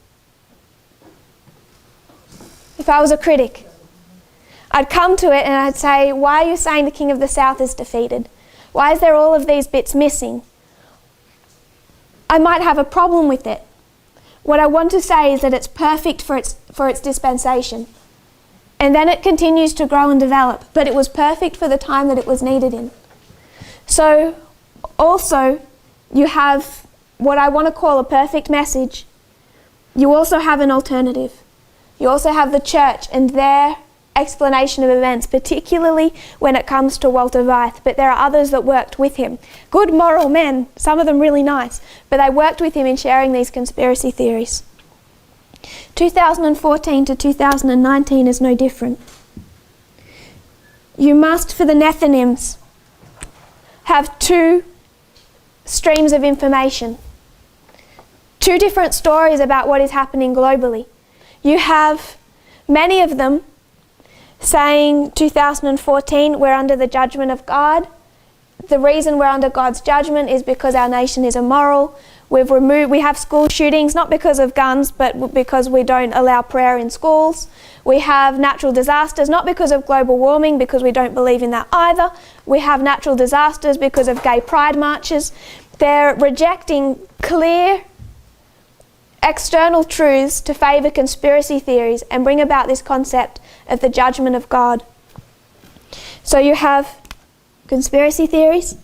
A: If I was a critic, I'd come to it and I'd say, why are you saying the King of the South is defeated? Why is there all of these bits missing? I might have a problem with it. What I want to say is that it's perfect for its dispensation. And then it continues to grow and develop, but it was perfect for the time that it was needed in. So also you have what I want to call a perfect message. You also have an alternative. You also have the church and their explanation of events, particularly when it comes to Walter Weiss, but there are others that worked with him. Good moral men, some of them really nice, but they worked with him in sharing these conspiracy theories. 2014 to 2019 is no different. You must, for the Nethinims, have two streams of information, two different stories about what is happening globally. You have many of them saying 2014 we're under the judgment of God. The reason we're under God's judgment is because our nation is immoral. We have school shootings, not because of guns, but because we don't allow prayer in schools. We have natural disasters, not because of global warming, because we don't believe in that either. We have natural disasters because of gay pride marches. They're rejecting clear external truths to favour conspiracy theories and bring about this concept of the judgment of God. So you have conspiracy theories,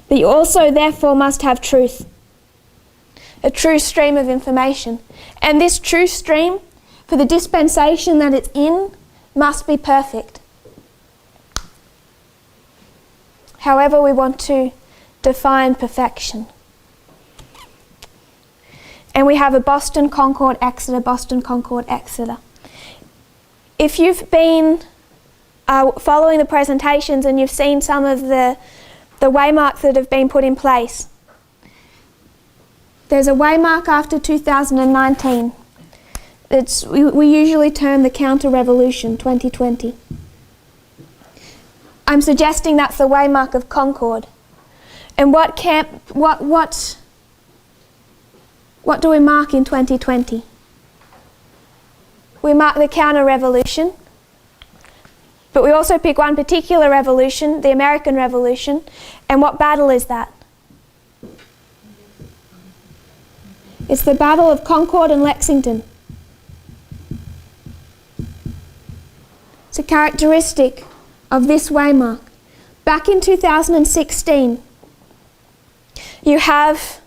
A: but you also therefore must have truth, a true stream of information. And this true stream, for the dispensation that it's in, must be perfect. However we want to define perfection. And we have a Boston, Concord, Exeter, Boston, Concord, Exeter. If you've been following the presentations and you've seen some of the waymarks that have been put in place, there's a waymark after 2019. We usually term the counter-revolution 2020. I'm suggesting that's the waymark of Concord. And what do we mark in 2020? We mark the counter-revolution, but we also pick one particular revolution, the American Revolution. And what battle is that? It's the Battle of Concord and Lexington. It's a characteristic of this waymark. Back in 2016, you have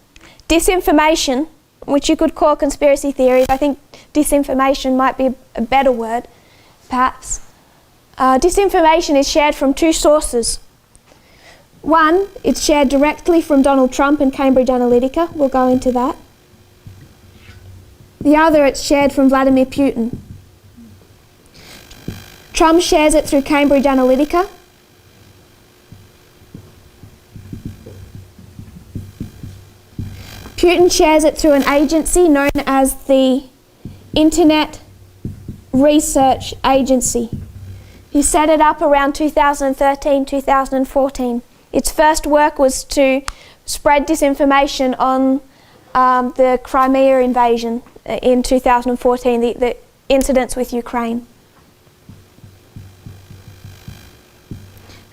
A: disinformation, which you could call conspiracy theories. I think disinformation might be a better word, perhaps. Disinformation is shared from two sources. One, it's shared directly from Donald Trump and Cambridge Analytica. We'll go into that. The other, it's shared from Vladimir Putin. Trump shares it through Cambridge Analytica. Putin shares it through an agency known as the Internet Research Agency. He set it up around 2013, 2014. Its first work was to spread disinformation on the Crimea invasion in 2014, the incidents with Ukraine.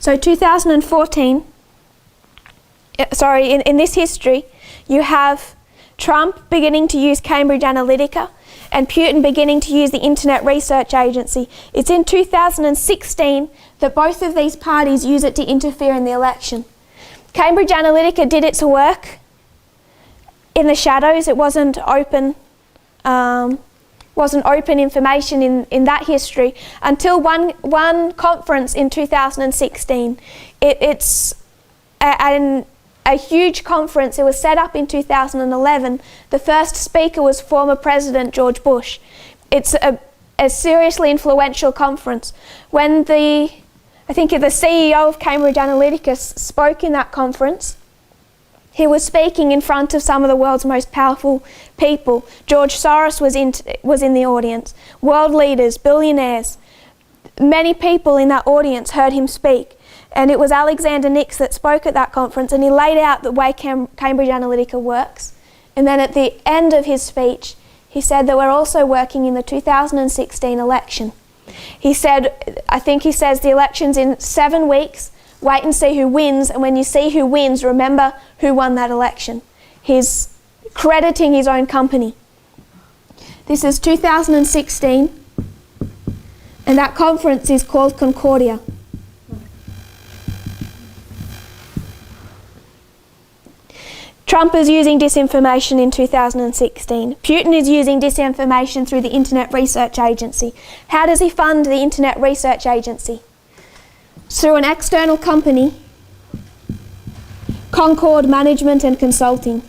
A: So 2014, in this history, you have Trump beginning to use Cambridge Analytica and Putin beginning to use the Internet Research Agency. It's in 2016 that both of these parties use it to interfere in the election. Cambridge Analytica did its work in the shadows. It wasn't open information in that history until one conference in 2016. It's a huge conference. It was set up in 2011. The first speaker was former President George Bush. It's a seriously influential conference. When I think the CEO of Cambridge Analytica spoke in that conference, he was speaking in front of some of the world's most powerful people. George Soros was in the audience. World leaders, billionaires. Many people in that audience heard him speak. And it was Alexander Nix that spoke at that conference, and he laid out the way Cambridge Analytica works. And then at the end of his speech, he said that we're also working in the 2016 election. He said, I think he says the election's in 7 weeks, wait and see who wins, and when you see who wins, remember who won that election. He's crediting his own company. This is 2016, and that conference is called Concordia. Trump is using disinformation in 2016. Putin is using disinformation through the Internet Research Agency. How does he fund the Internet Research Agency? Through an external company, Concord Management and Consulting.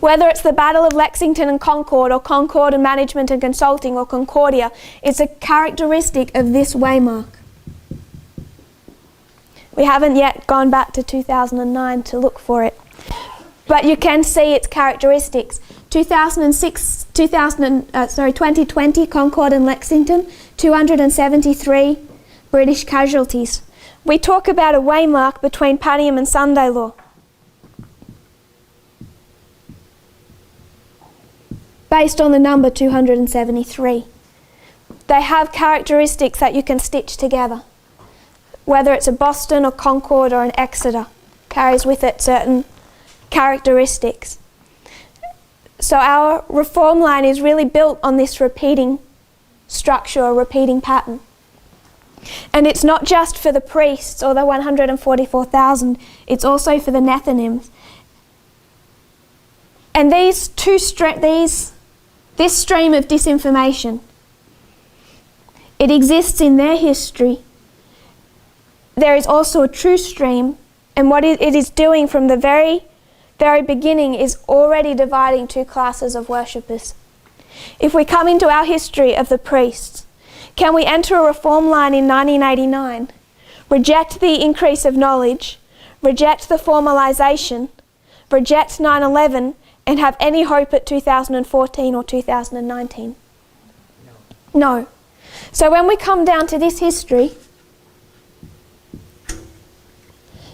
A: Whether it's the Battle of Lexington and Concord, or Concord and Management and Consulting, or Concordia, it's a characteristic of this waymark. We haven't yet gone back to 2009 to look for it, but you can see its characteristics. 2020, Concord and Lexington, 273 British casualties. We talk about a waymark between Panem and Sunday law. Based on the number 273. They have characteristics that you can stitch together. Whether it's a Boston or Concord or an Exeter, carries with it certain characteristics. So our reform line is really built on this repeating structure or repeating pattern. And it's not just for the priests or the 144,000, it's also for the Nethinims. And this stream of disinformation, it exists in their history. There is also a true stream, and what it is doing from the very, very beginning is already dividing 2 classes of worshippers. If we come into our history of the priests, can we enter a reform line in 1989, reject the increase of knowledge, reject the formalisation, reject 9/11, and have any hope at 2014 or 2019? No. So when we come down to this history,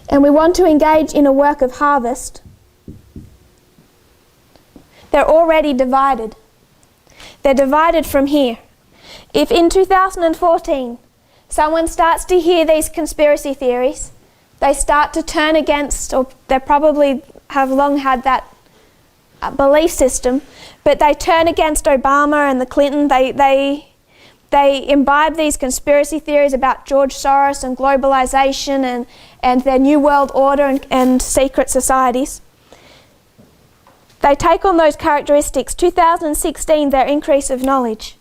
A: and we want to engage in a work of harvest, they're already divided. They're divided from here. If in 2014 someone starts to hear these conspiracy theories, they start to turn against, or they probably have long had that belief system, but they turn against Obama and the Clinton, they imbibe these conspiracy theories about George Soros and globalization and their New World Order and secret societies. They take on those characteristics. 2016, their increase of knowledge.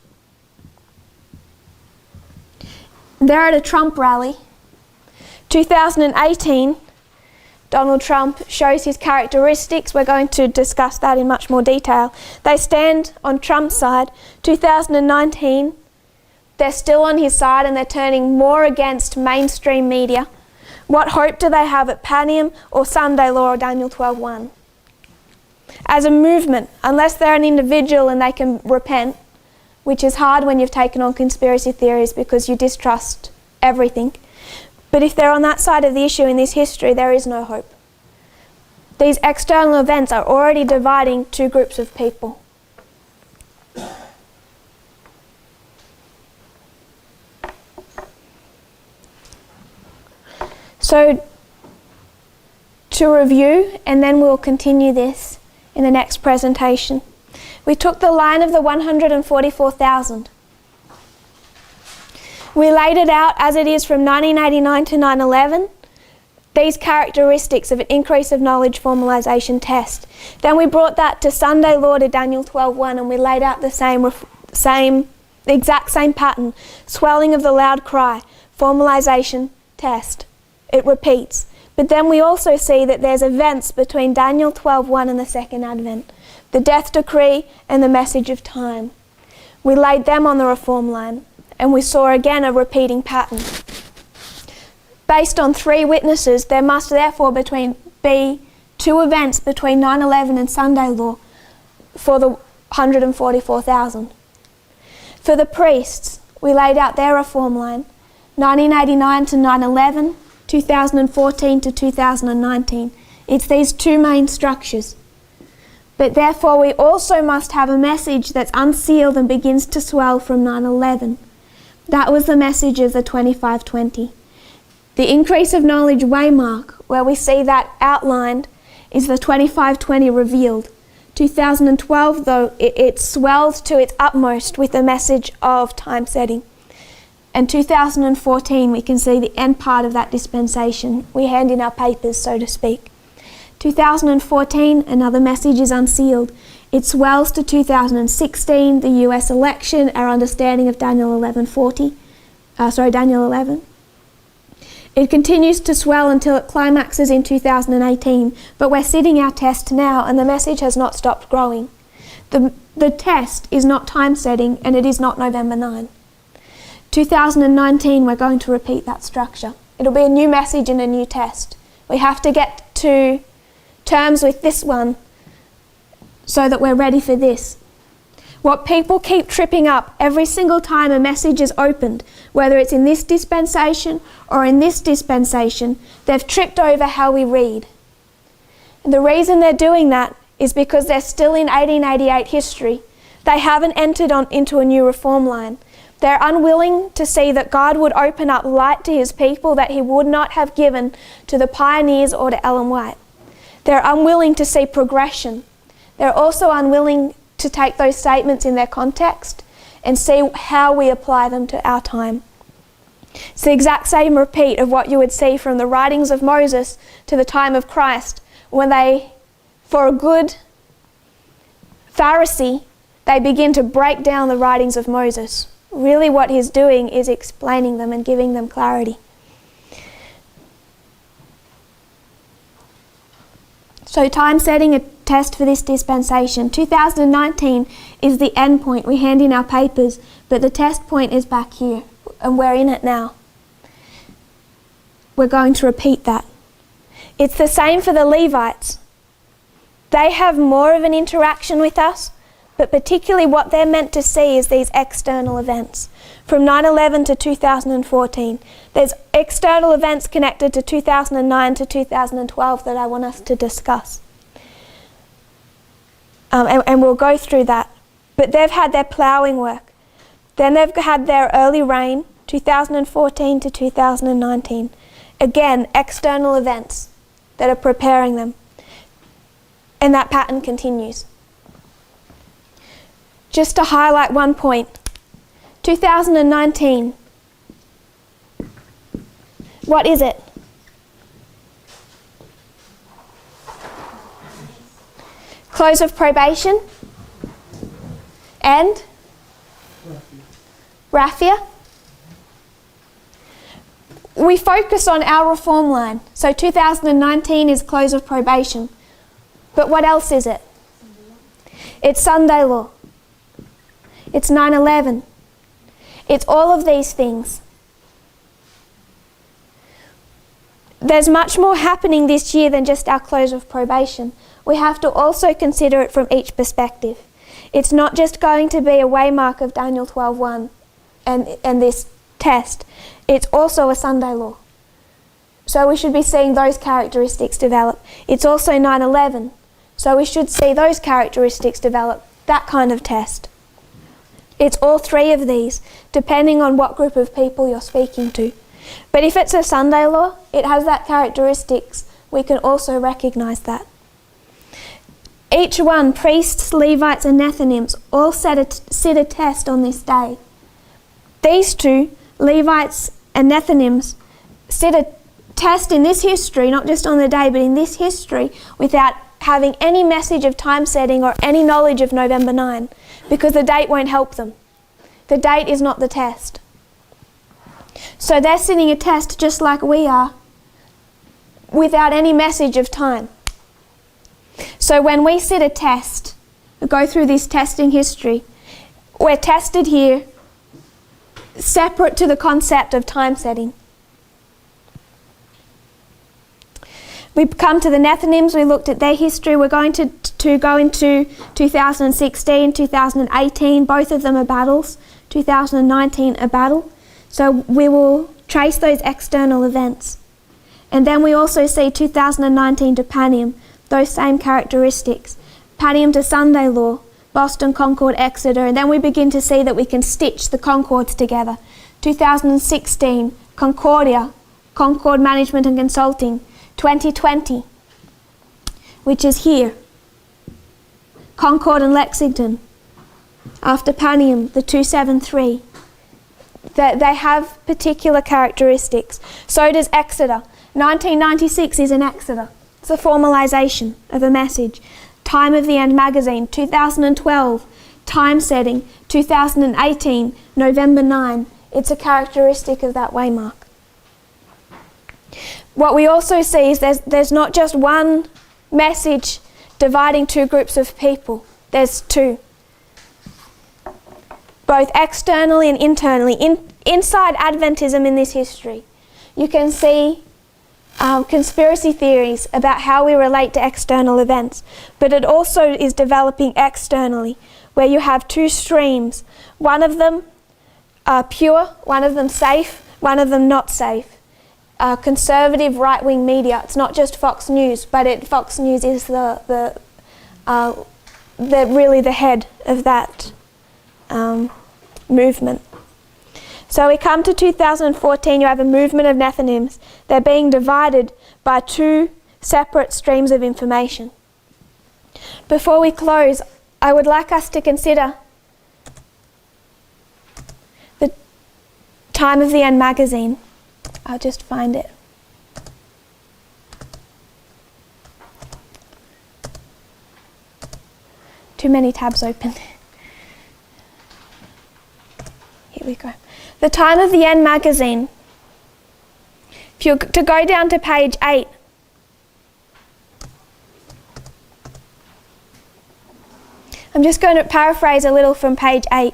A: They're at a Trump rally. 2018, Donald Trump shows his characteristics. We're going to discuss that in much more detail. They stand on Trump's side. 2019, they're still on his side and they're turning more against mainstream media. What hope do they have at Panem or Sunday law or Daniel 12:1? As a movement, unless they're an individual and they can repent, which is hard when you've taken on conspiracy theories because you distrust everything. But if they're on that side of the issue in this history, there is no hope. These external events are already dividing 2 groups of people. So, to review, and then we'll continue this in the next presentation. We took the line of the 144,000. We laid it out as it is from 1989 to 9/11, these characteristics of an increase of knowledge formalisation test. Then we brought that to Sunday law to Daniel 12:1, and we laid out the exact same pattern, swelling of the loud cry, formalisation test. It repeats. But then we also see that there's events between Daniel 12:1 and the second advent, the death decree and the message of time. We laid them on the reform line, and we saw again a repeating pattern. Based on 3 witnesses, there must therefore be 2 events between 9/11 and Sunday law for the 144,000. For the priests, we laid out their reform line, 1989 to 9/11, 2014 to 2019. It's these 2 main structures. But therefore we also must have a message that's unsealed and begins to swell from 9/11. That was the message of the 2520. The increase of knowledge waymark, where we see that outlined, is the 2520 revealed. 2012, though, it swelled to its utmost with the message of time setting. And 2014, we can see the end part of that dispensation. We hand in our papers, so to speak. 2014, another message is unsealed. It swells to 2016, the US election, our understanding of Daniel 11. It continues to swell until it climaxes in 2018, but we're sitting our test now and the message has not stopped growing. The test is not time setting and it is not November 9. 2019, we're going to repeat that structure. It'll be a new message and a new test. We have to get to terms with this one so that we're ready for this. What people keep tripping up every single time a message is opened, whether it's in this dispensation or in this dispensation, they've tripped over how we read. And the reason they're doing that is because they're still in 1888 history. They haven't entered into a new reform line. They're unwilling to see that God would open up light to his people that he would not have given to the pioneers or to Ellen White. They're unwilling to see progression. They're also unwilling to take those statements in their context and see how we apply them to our time. It's the exact same repeat of what you would see from the writings of Moses to the time of Christ, when they, for a good Pharisee, they begin to break down the writings of Moses. Really what he's doing is explaining them and giving them clarity. So time setting a test for this dispensation. 2019 is the end point. We hand in our papers, but the test point is back here, and we're in it now. We're going to repeat that. It's the same for the Levites. They have more of an interaction with us, but particularly what they're meant to see is these external events. From 9/11 to 2014, there's external events connected to 2009 to 2012 that I want us to discuss. And we'll go through that. But they've had their ploughing work. Then they've had their early rain, 2014 to 2019. Again, external events that are preparing them. And that pattern continues. Just to highlight one point, 2019, what is it? Close of probation and raffia. We focus on our reform line. So 2019 is close of probation. But what else is it? It's Sunday law. It's 9/11. It's all of these things. There's much more happening this year than just our close of probation. We have to also consider it from each perspective. It's not just going to be a waymark of Daniel 12:1 and this test. It's also a Sunday law. So we should be seeing those characteristics develop. It's also 9/11. So we should see those characteristics develop, that kind of test. It's all three of these, depending on what group of people you're speaking to. But if it's a Sunday law, it has that characteristics. We can also recognize that. Each one, priests, Levites and Nethinims, all sit a test on this day. These two, Levites and Nethinims, sit a test in this history, not just on the day, but in this history, without having any message of time setting or any knowledge of November 9, because the date won't help them. The date is not the test. So they're sitting a test just like we are, without any message of time. So when we sit a test, we go through this testing history, we're tested here separate to the concept of time setting. We come to the Nethinims, we looked at their history. We're going to go into 2016, 2018, both of them are battles. 2019 a battle. So we will trace those external events. And then we also see 2019 to Panem, those same characteristics. Panium to Sunday Law, Boston, Concord, Exeter, and then we begin to see that we can stitch the Concords together. 2016, Concordia, Concord Management and Consulting. 2020, which is here, Concord and Lexington. After Panium, the 273. They have particular characteristics. So does Exeter. 1996 is an Exeter. It's a formalisation of a message. Time of the End magazine, 2012, time setting, 2018, November 9. It's a characteristic of that waymark. What we also see is there's not just one message dividing two groups of people. There's two. Both externally and internally. Inside Adventism in this history, you can see conspiracy theories about how we relate to external events, but it also is developing externally, where you have two streams. One of them pure, one of them safe, one of them not safe. Conservative right-wing media. It's not just Fox News, but Fox News is really the head of that movement. So we come to 2014, you have a movement of Nethinims. They're being divided by two separate streams of information. Before we close, I would like us to consider the Time of the End magazine. I'll just find it. Too many tabs open. Here we go. The Time of the End magazine. If you're to go down to page 8. I'm just going to paraphrase a little from page 8.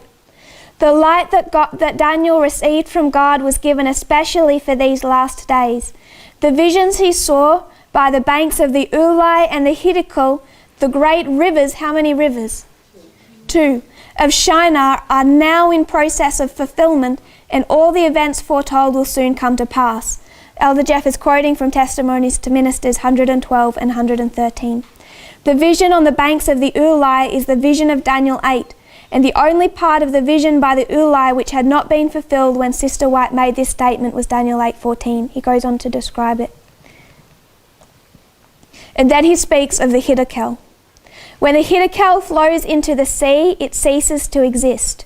A: The light that Daniel received from God was given especially for these last days. The visions he saw by the banks of the Ulai and the Hiddekel, the great rivers, how many rivers? 2. Of Shinar are now in process of fulfillment, and all the events foretold will soon come to pass. Elder Jeff is quoting from Testimonies to Ministers 112 and 113. The vision on the banks of the Ulai is the vision of Daniel 8, and the only part of the vision by the Ulai which had not been fulfilled when Sister White made this statement was Daniel 8:14. He goes on to describe it. And then he speaks of the Hiddekel. When the Hiddekel flows into the sea, it ceases to exist.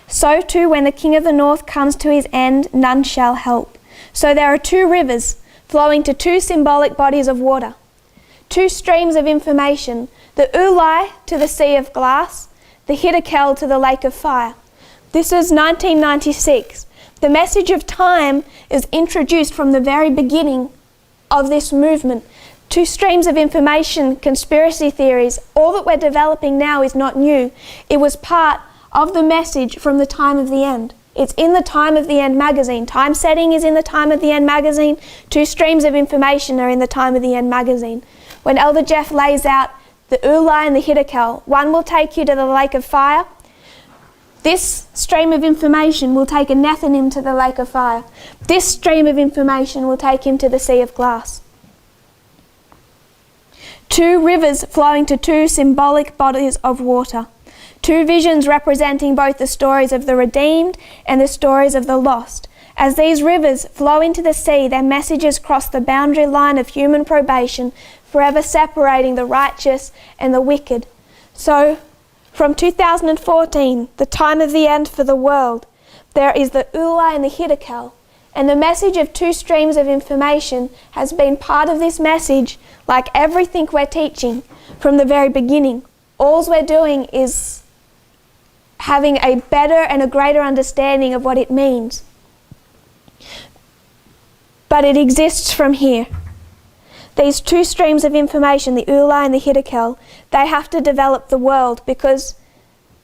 A: So too, when the king of the north comes to his end, none shall help. So there are two rivers flowing to two symbolic bodies of water. Two streams of information, the Ulai to the Sea of Glass, the Hiddekel to the Lake of Fire. This is 1996. The message of time is introduced from the very beginning of this movement. Two streams of information, conspiracy theories, all that we're developing now is not new. It was part of the message from the Time of the End. It's in the Time of the End magazine. Time setting is in the Time of the End magazine. Two streams of information are in the Time of the End magazine. When Elder Jeff lays out the Ulai and the Hiddekel, one will take you to the Lake of Fire. This stream of information will take a Nethinim to the Lake of Fire. This stream of information will take him to the Sea of Glass. Two rivers flowing to two symbolic bodies of water. Two visions representing both the stories of the redeemed and the stories of the lost. As these rivers flow into the sea, their messages cross the boundary line of human probation, forever separating the righteous and the wicked. So, from 2014, the time of the end for the world, there is the Ulai and the Hiddekel. And the message of two streams of information has been part of this message, like everything we're teaching from the very beginning. All we're doing is having a better and a greater understanding of what it means. But it exists from here. These two streams of information, the Ulai and the Hiddekel, they have to develop the world, because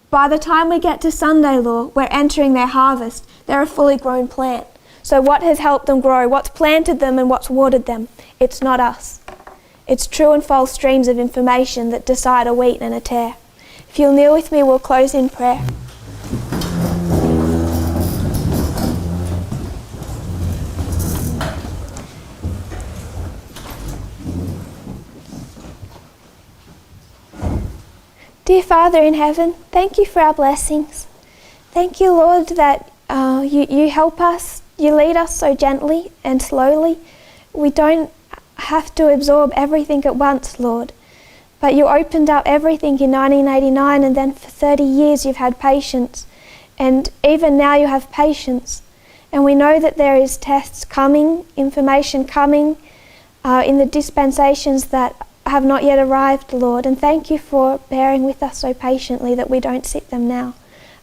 A: by the time we get to Sunday Law, we're entering their harvest. They're a fully grown plant. So what has helped them grow? What's planted them and what's watered them? It's not us. It's true and false streams of information that decide a wheat and a tare. If you'll kneel with me, we'll close in prayer. Dear Father in heaven, thank you for our blessings. Thank you, Lord, that you help us, you lead us so gently and slowly. We don't have to absorb everything at once, Lord. But you opened up everything in 1989, and then for 30 years you've had patience. And even now you have patience. And we know that there is tests coming, information coming in the dispensations that have not yet arrived, Lord. And thank you for bearing with us so patiently that we don't see them now.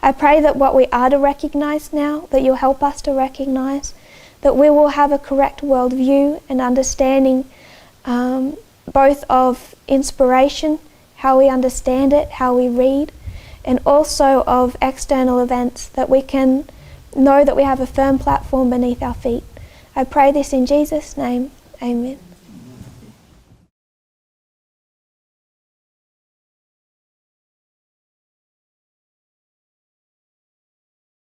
A: I pray that what we are to recognize now, that you'll help us to recognize, that we will have a correct worldview and understanding both of inspiration, how we understand it, how we read, and also of external events, that we can know that we have a firm platform beneath our feet. I pray this in Jesus' name. Amen.